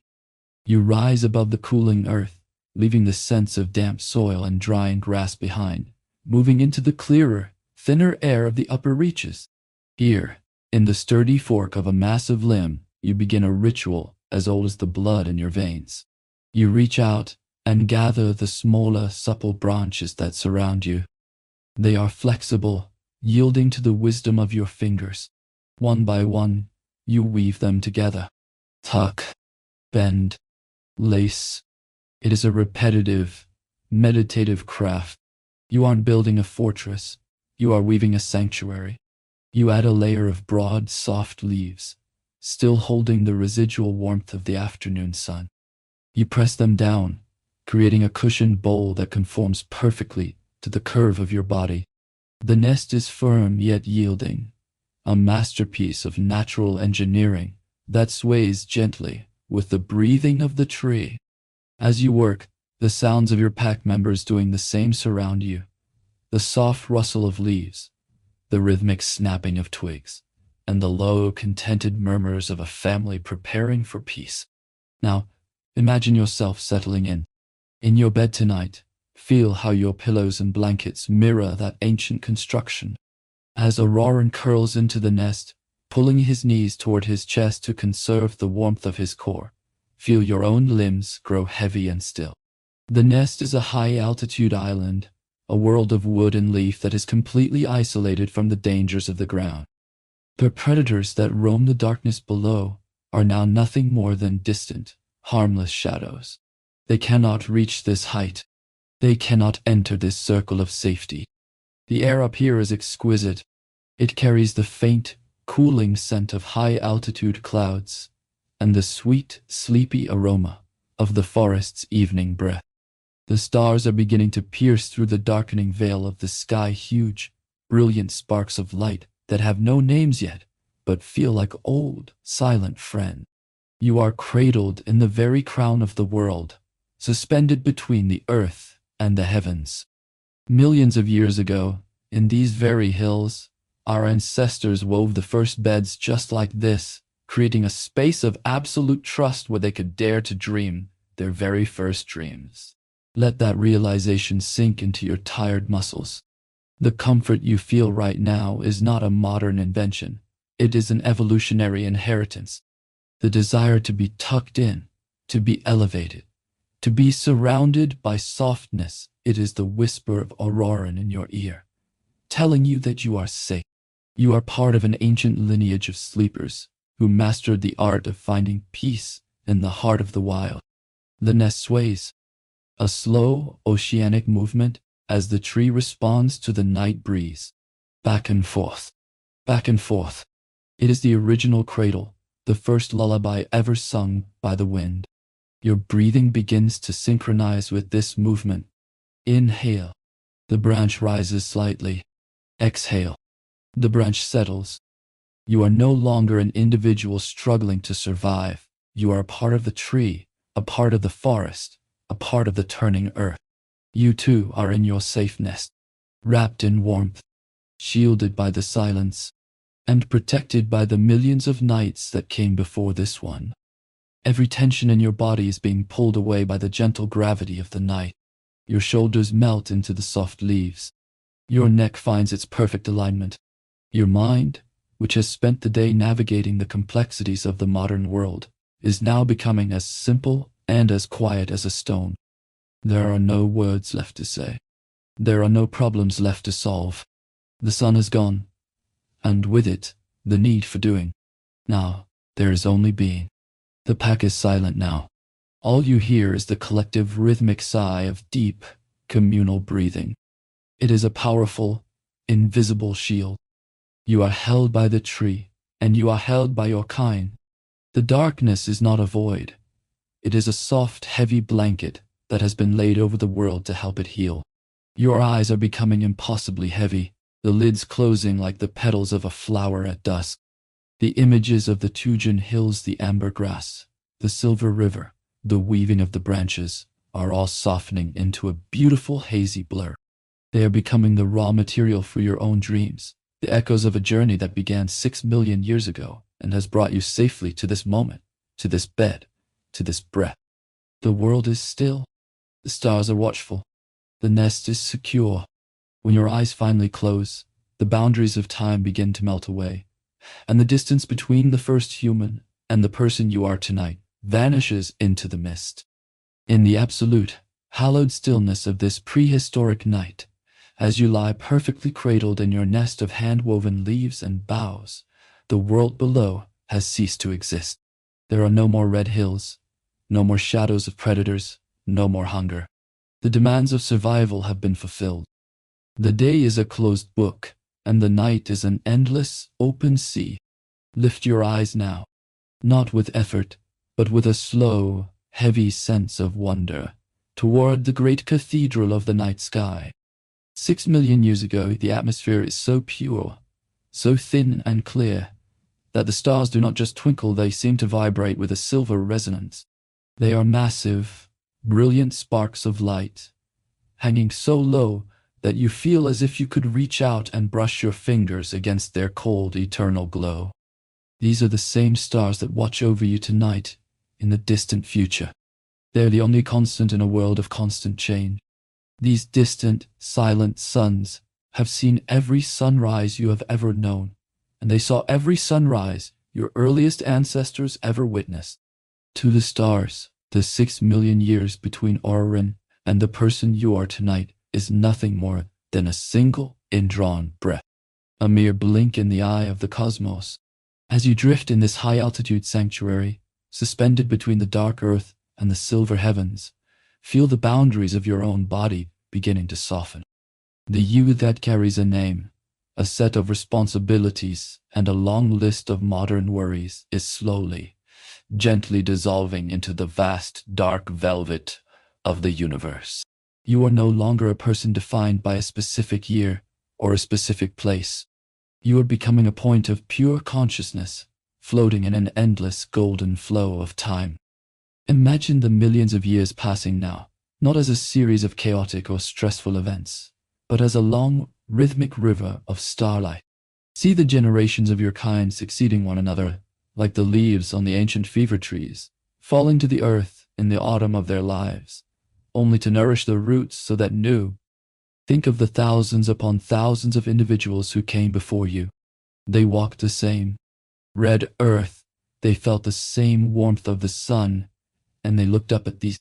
You rise above the cooling earth, leaving the sense of damp soil and drying grass behind, moving into the clearer, thinner air of the upper reaches. Here, in the sturdy fork of a massive limb, you begin a ritual as old as the blood in your veins. You reach out and gather the smaller, supple branches that surround you. They are flexible, yielding to the wisdom of your fingers. One by one, you weave them together. Tuck, bend, lace. It is a repetitive, meditative craft. You aren't building a fortress. You are weaving a sanctuary. You add a layer of broad, soft leaves, still holding the residual warmth of the afternoon sun. You press them down, creating a cushioned bowl that conforms perfectly to the curve of your body. The nest is firm yet yielding, a masterpiece of natural engineering that sways gently with the breathing of the tree. As you work, the sounds of your pack members doing the same surround you. The soft rustle of leaves, the rhythmic snapping of twigs, and the low, contented murmurs of a family preparing for peace. Now, imagine yourself settling in. In your bed tonight, feel how your pillows and blankets mirror that ancient construction. As Orrorin curls into the nest, pulling his knees toward his chest to conserve the warmth of his core. Feel your own limbs grow heavy and still. The nest is a high-altitude island, a world of wood and leaf that is completely isolated from the dangers of the ground. The predators that roam the darkness below are now nothing more than distant, harmless shadows. They cannot reach this height. They cannot enter this circle of safety. The air up here is exquisite. It carries the faint, cooling scent of high-altitude clouds and the sweet, sleepy aroma of the forest's evening breath. The stars are beginning to pierce through the darkening veil of the sky, huge, brilliant sparks of light that have no names yet, but feel like old, silent friends. You are cradled in the very crown of the world, suspended between the earth and the heavens. Millions of years ago, in these very hills, our ancestors wove the first beds just like this, creating a space of absolute trust where they could dare to dream their very first dreams. Let that realization sink into your tired muscles. The comfort you feel right now is not a modern invention. It is an evolutionary inheritance. The desire to be tucked in, to be elevated, to be surrounded by softness. It is the whisper of Orrorin in your ear, telling you that you are safe. You are part of an ancient lineage of sleepers who mastered the art of finding peace in the heart of the wild. The nest sways, a slow, oceanic movement as the tree responds to the night breeze. Back and forth, back and forth. It is the original cradle, the first lullaby ever sung by the wind. Your breathing begins to synchronize with this movement. Inhale. The branch rises slightly. Exhale. The branch settles. You are no longer an individual struggling to survive. You are a part of the tree, a part of the forest, a part of the turning earth. You too are in your safe nest, wrapped in warmth, shielded by the silence, and protected by the millions of nights that came before this one. Every tension in your body is being pulled away by the gentle gravity of the night. Your shoulders melt into the soft leaves. Your neck finds its perfect alignment. Your mind, which has spent the day navigating the complexities of the modern world, is now becoming as simple and as quiet as a stone. There are no words left to say. There are no problems left to solve. The sun is gone, and with it, the need for doing. Now, there is only being. The pack is silent now. All you hear is the collective rhythmic sigh of deep, communal breathing. It is a powerful, invisible shield. You are held by the tree, and you are held by your kind. The darkness is not a void. It is a soft, heavy blanket that has been laid over the world to help it heal. Your eyes are becoming impossibly heavy, the lids closing like the petals of a flower at dusk. The images of the Tugen Hills, the amber grass, the silver river, the weaving of the branches, are all softening into a beautiful hazy blur. They are becoming the raw material for your own dreams, the echoes of a journey that began 6 million years ago and has brought you safely to this moment, to this bed, to this breath. The world is still. The stars are watchful. The nest is secure. When your eyes finally close, the boundaries of time begin to melt away, and the distance between the first human and the person you are tonight vanishes into the mist. In the absolute, hallowed stillness of this prehistoric night, as you lie perfectly cradled in your nest of hand-woven leaves and boughs, the world below has ceased to exist. There are no more red hills, no more shadows of predators, no more hunger. The demands of survival have been fulfilled. The day is a closed book, and the night is an endless, open sea. Lift your eyes now, not with effort, but with a slow, heavy sense of wonder, toward the great cathedral of the night sky. 6 million years ago, the atmosphere is so pure, so thin and clear, that the stars do not just twinkle, they seem to vibrate with a silver resonance. They are massive, brilliant sparks of light, hanging so low that you feel as if you could reach out and brush your fingers against their cold, eternal glow. These are the same stars that watch over you tonight in the distant future. They are the only constant in a world of constant change. These distant, silent suns have seen every sunrise you have ever known, and they saw every sunrise your earliest ancestors ever witnessed. To the stars, the 6 million years between Orrorin and the person you are tonight is nothing more than a single indrawn breath, a mere blink in the eye of the cosmos. As you drift in this high-altitude sanctuary, suspended between the dark earth and the silver heavens, feel the boundaries of your own body beginning to soften. The you that carries a name, a set of responsibilities, and a long list of modern worries is slowly, gently dissolving into the vast dark velvet of the universe. You are no longer a person defined by a specific year or a specific place. You are becoming a point of pure consciousness, floating in an endless golden flow of time. Imagine the millions of years passing now, not as a series of chaotic or stressful events, but as a long, rhythmic river of starlight. See the generations of your kind succeeding one another, like the leaves on the ancient fever trees, falling to the earth in the autumn of their lives, only to nourish the roots so that new. Think of the thousands upon thousands of individuals who came before you. They walked the same red earth, they felt the same warmth of the sun, and they looked up at these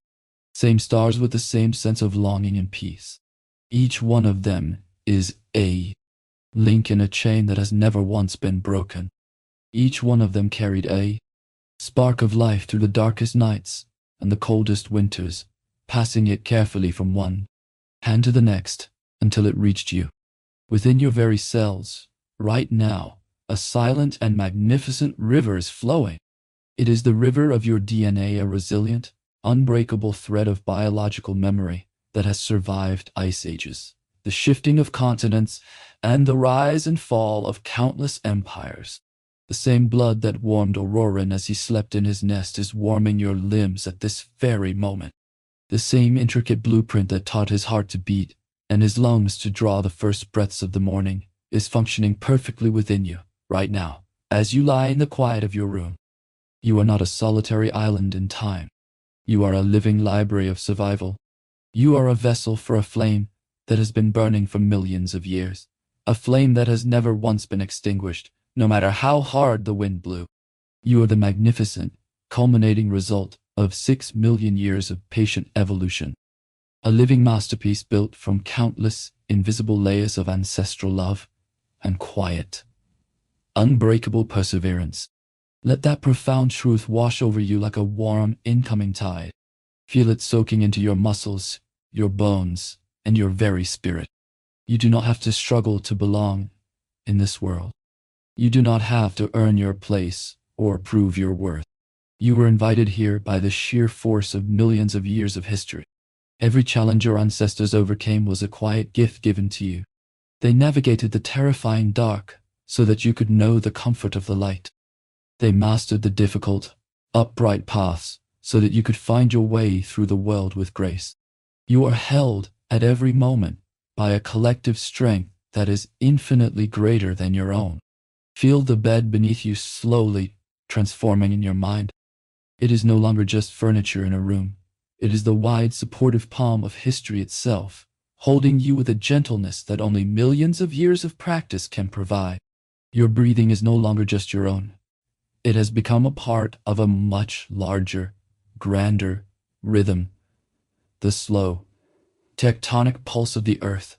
same stars with the same sense of longing and peace. Each one of them is a link in a chain that has never once been broken. Each one of them carried a spark of life through the darkest nights and the coldest winters, passing it carefully from one hand to the next until it reached you. Within your very cells, right now, a silent and magnificent river is flowing. It is the river of your DNA, a resilient, unbreakable thread of biological memory that has survived ice ages, the shifting of continents, and the rise and fall of countless empires. The same blood that warmed Orrorin as he slept in his nest is warming your limbs at this very moment. The same intricate blueprint that taught his heart to beat and his lungs to draw the first breaths of the morning is functioning perfectly within you, right now, as you lie in the quiet of your room. You are not a solitary island in time. You are a living library of survival. You are a vessel for a flame that has been burning for millions of years, a flame that has never once been extinguished, no matter how hard the wind blew. You are the magnificent, culminating result of 6 million years of patient evolution, a living masterpiece built from countless invisible layers of ancestral love and quiet, unbreakable perseverance. Let that profound truth wash over you like a warm, incoming tide. Feel it soaking into your muscles, your bones, and your very spirit. You do not have to struggle to belong in this world. You do not have to earn your place or prove your worth. You were invited here by the sheer force of millions of years of history. Every challenge your ancestors overcame was a quiet gift given to you. They navigated the terrifying dark so that you could know the comfort of the light. They mastered the difficult, upright paths so that you could find your way through the world with grace. You are held at every moment by a collective strength that is infinitely greater than your own. Feel the bed beneath you slowly transforming in your mind. It is no longer just furniture in a room. It is the wide, supportive palm of history itself, holding you with a gentleness that only millions of years of practice can provide. Your breathing is no longer just your own. It has become a part of a much larger, grander rhythm. The slow, tectonic pulse of the earth,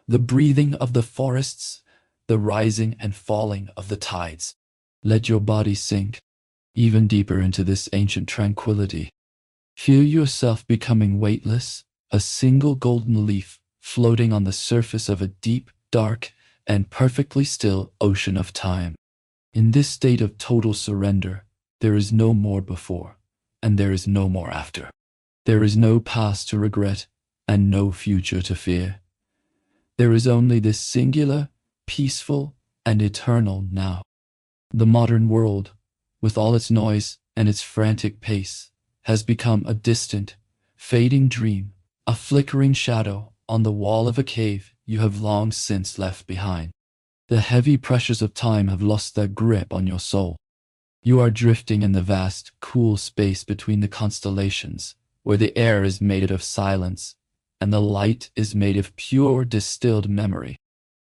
the breathing of the forests, the rising and falling of the tides. Let your body sink even deeper into this ancient tranquility. Feel yourself becoming weightless, a single golden leaf floating on the surface of a deep, dark, and perfectly still ocean of time. In this state of total surrender, there is no more before, and there is no more after. There is no past to regret, and no future to fear. There is only this singular, peaceful, and eternal now. The modern world, with all its noise and its frantic pace, has become a distant, fading dream, a flickering shadow on the wall of a cave you have long since left behind. The heavy pressures of time have lost their grip on your soul. You are drifting in the vast, cool space between the constellations, where the air is made of silence, and the light is made of pure, distilled memory.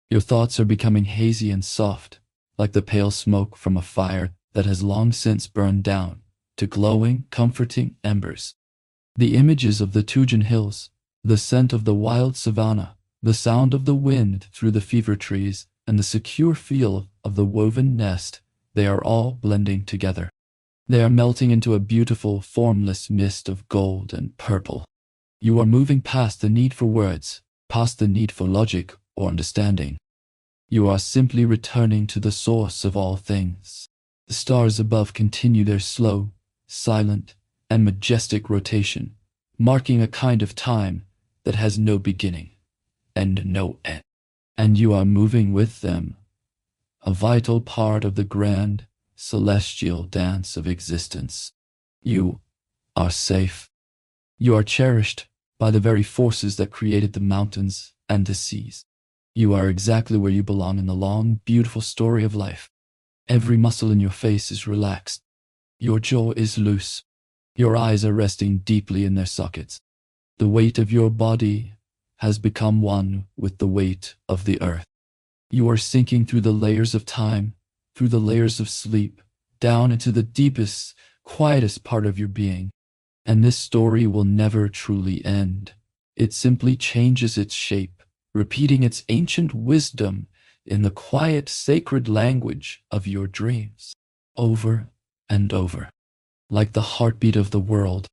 Your thoughts are becoming hazy and soft, like the pale smoke from a fire that has long since burned down, to glowing, comforting embers. The images of the Tugen Hills, the scent of the wild savanna, the sound of the wind through the fever trees, and the secure feel of the woven nest, they are all blending together. They are melting into a beautiful, formless mist of gold and purple. You are moving past the need for words, past the need for logic or understanding. You are simply returning to the source of all things. The stars above continue their slow, silent, and majestic rotation, marking a kind of time that has no beginning and no end. And you are moving with them, a vital part of the grand, celestial dance of existence. You are safe. You are cherished by the very forces that created the mountains and the seas. You are exactly where you belong in the long, beautiful story of life. Every muscle in your face is relaxed. Your jaw is loose. Your eyes are resting deeply in their sockets. The weight of your body has become one with the weight of the earth. You are sinking through the layers of time, through the layers of sleep, down into the deepest, quietest part of your being. And this story will never truly end. It simply changes its shape, repeating its ancient wisdom in the quiet, sacred language of your dreams, over and over. Like the heartbeat of the world,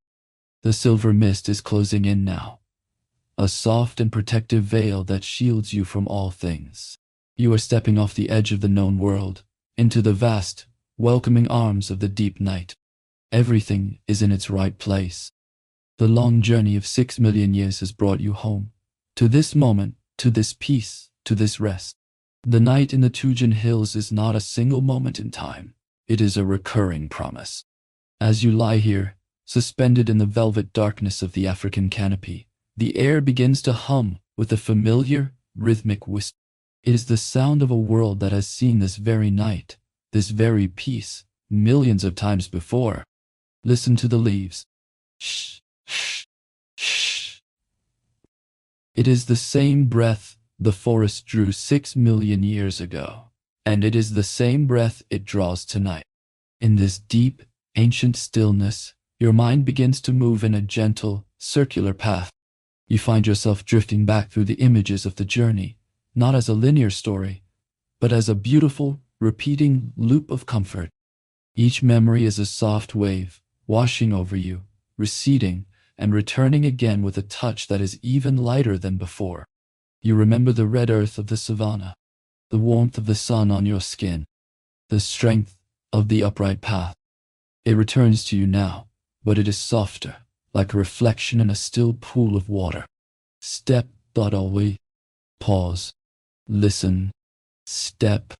the silver mist is closing in now, a soft and protective veil that shields you from all things. You are stepping off the edge of the known world, into the vast, welcoming arms of the deep night. Everything is in its right place. The long journey of 6 million years has brought you home, to this moment, to this peace, to this rest. The night in the Tugen Hills is not a single moment in time. It is a recurring promise. As you lie here, suspended in the velvet darkness of the African canopy, the air begins to hum with a familiar, rhythmic whisper. It is the sound of a world that has seen this very night, this very peace, millions of times before. Listen to the leaves. Shh, shh, shh. It is the same breath the forest drew 6 million years ago, and it is the same breath it draws tonight. In this deep, ancient stillness, your mind begins to move in a gentle, circular path. You find yourself drifting back through the images of the journey, not as a linear story, but as a beautiful, repeating loop of comfort. Each memory is a soft wave, washing over you, receding, and returning again with a touch that is even lighter than before. You remember the red earth of the savanna, the warmth of the sun on your skin, the strength of the upright path. It returns to you now, but it is softer, like a reflection in a still pool of water. Step, but always. Pause. Listen. Step.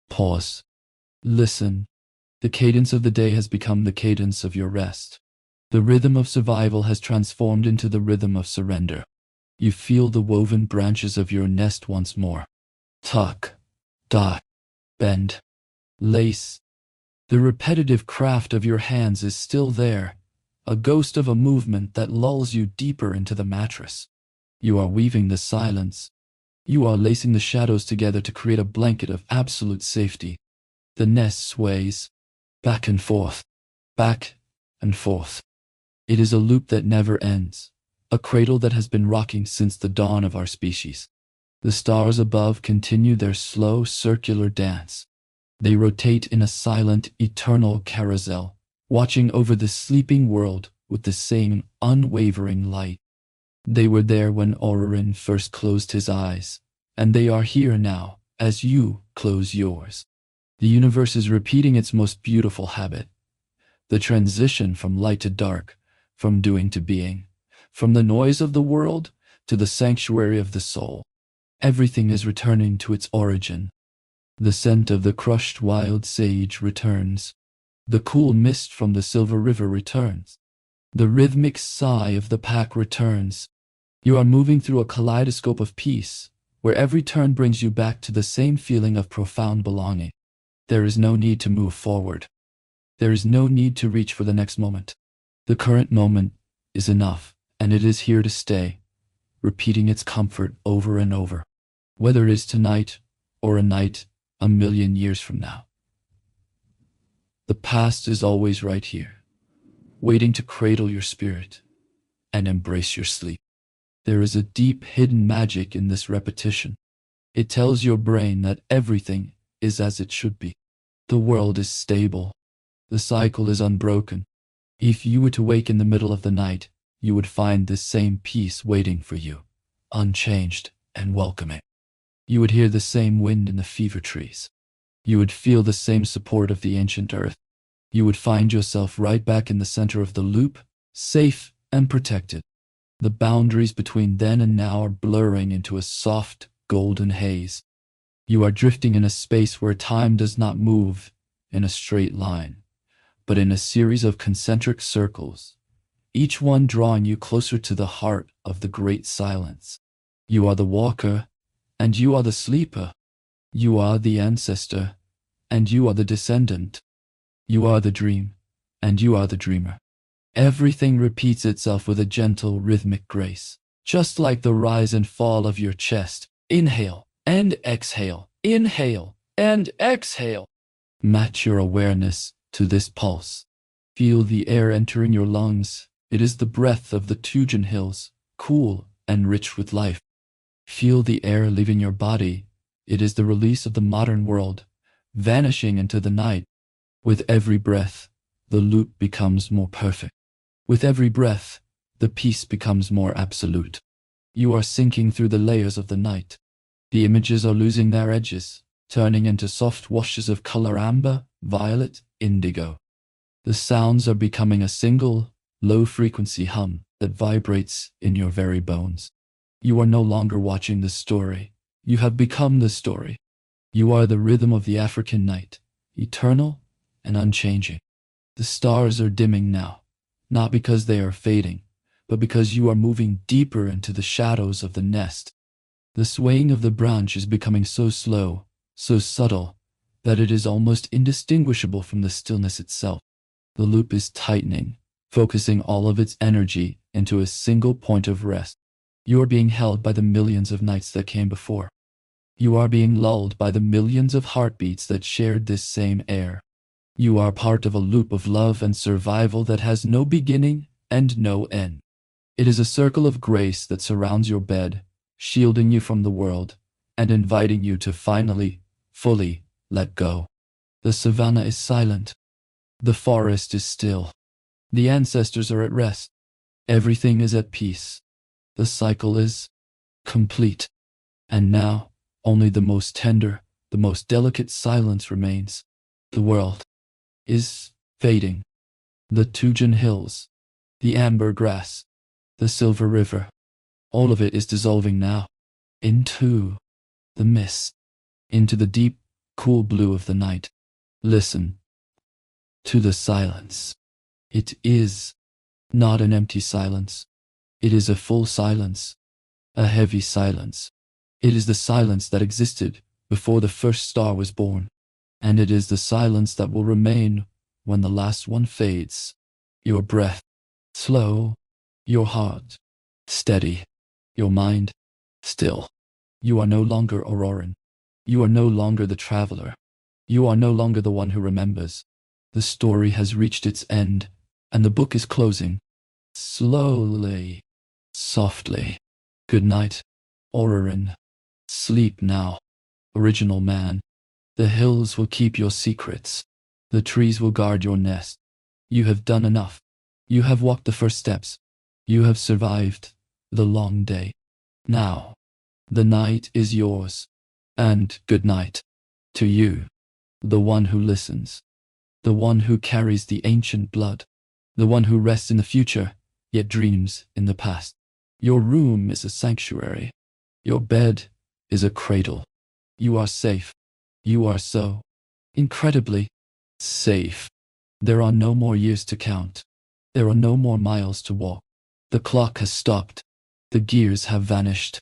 Pause. Listen. The cadence of the day has become the cadence of your rest. The rhythm of survival has transformed into the rhythm of surrender. You feel the woven branches of your nest once more. Tuck. Dot. Bend. Lace. The repetitive craft of your hands is still there, a ghost of a movement that lulls you deeper into the mattress. You are weaving the silence. You are lacing the shadows together to create a blanket of absolute safety. The nest sways, back and forth, back and forth. It is a loop that never ends, a cradle that has been rocking since the dawn of our species. The stars above continue their slow, circular dance. They rotate in a silent, eternal carousel, watching over the sleeping world with the same unwavering light. They were there when Orrorin first closed his eyes, and they are here now as you close yours. The universe is repeating its most beautiful habit, the transition from light to dark, from doing to being, from the noise of the world to the sanctuary of the soul. Everything is returning to its origin. The scent of the crushed wild sage returns. The cool mist from the silver river returns. The rhythmic sigh of the pack returns. You are moving through a kaleidoscope of peace, where every turn brings you back to the same feeling of profound belonging. There is no need to move forward. There is no need to reach for the next moment. The current moment is enough, and it is here to stay, repeating its comfort over and over. Whether it is tonight or a night 1,000,000 years from now. The past is always right here, waiting to cradle your spirit and embrace your sleep. There is a deep hidden magic in this repetition. It tells your brain that everything is as it should be. The world is stable. The cycle is unbroken. If you were to wake in the middle of the night, you would find this same peace waiting for you, unchanged and welcoming. You would hear the same wind in the fever trees. You would feel the same support of the ancient earth. You would find yourself right back in the center of the loop, safe and protected. The boundaries between then and now are blurring into a soft, golden haze. You are drifting in a space where time does not move in a straight line, but in a series of concentric circles, each one drawing you closer to the heart of the great silence. You are the walker, and you are the sleeper. You are the ancestor, and you are the descendant. You are the dream, and you are the dreamer. Everything repeats itself with a gentle, rhythmic grace, just like the rise and fall of your chest. Inhale and exhale, inhale and exhale. Match your awareness to this pulse. Feel the air entering your lungs. It is the breath of the Tugen Hills, cool and rich with life. Feel the air leaving your body. It is the release of the modern world, vanishing into the night. With every breath, the loop becomes more perfect. With every breath, the peace becomes more absolute. You are sinking through the layers of the night. The images are losing their edges, turning into soft washes of color: amber, violet, indigo. The sounds are becoming a single, low-frequency hum that vibrates in your very bones. You are no longer watching the story. You have become the story. You are the rhythm of the African night, eternal and unchanging. The stars are dimming now, not because they are fading, but because you are moving deeper into the shadows of the nest. The swaying of the branch is becoming so slow, so subtle, that it is almost indistinguishable from the stillness itself. The loop is tightening, focusing all of its energy into a single point of rest. You are being held by the millions of nights that came before. You are being lulled by the millions of heartbeats that shared this same air. You are part of a loop of love and survival that has no beginning and no end. It is a circle of grace that surrounds your bed, shielding you from the world and inviting you to finally, fully let go. The savanna is silent. The forest is still. The ancestors are at rest. Everything is at peace. The cycle is complete. And now, only the most tender, the most delicate silence remains. The world is fading. The Tugen Hills, the amber grass, the silver river, all of it is dissolving now into the mist, into the deep, cool blue of the night. Listen to the silence. It is not an empty silence. It is a full silence, a heavy silence. It is the silence that existed before the first star was born, and it is the silence that will remain when the last one fades. Your breath, slow, your heart, steady, your mind, still. You are no longer Orrorin. You are no longer the traveler. You are no longer the one who remembers. The story has reached its end, and the book is closing. Slowly, softly. Good night, Orrorin. Sleep now, original man. The hills will keep your secrets. The trees will guard your nest. You have done enough. You have walked the first steps. You have survived the long day. Now, the night is yours. And good night to you, the one who listens, the one who carries the ancient blood, the one who rests in the future, yet dreams in the past. Your room is a sanctuary. Your bed is a cradle. You are safe. You are so incredibly safe. There are no more years to count. There are no more miles to walk. The clock has stopped. The gears have vanished.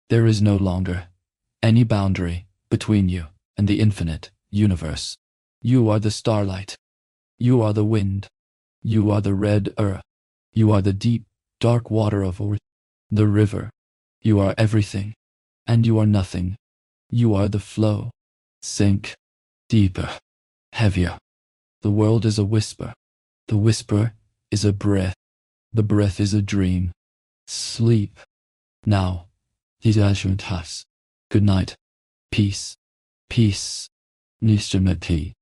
There is no longer any boundary between you and the infinite universe. You are the starlight. You are the wind. You are the red earth. You are the deep, dark water of the river. You are everything, and you are nothing. You are the flow. Sink deeper, heavier. The world is a whisper. The whisper is a breath. The breath is a dream. Sleep. Now. Good night. Peace. Peace. Nishamati.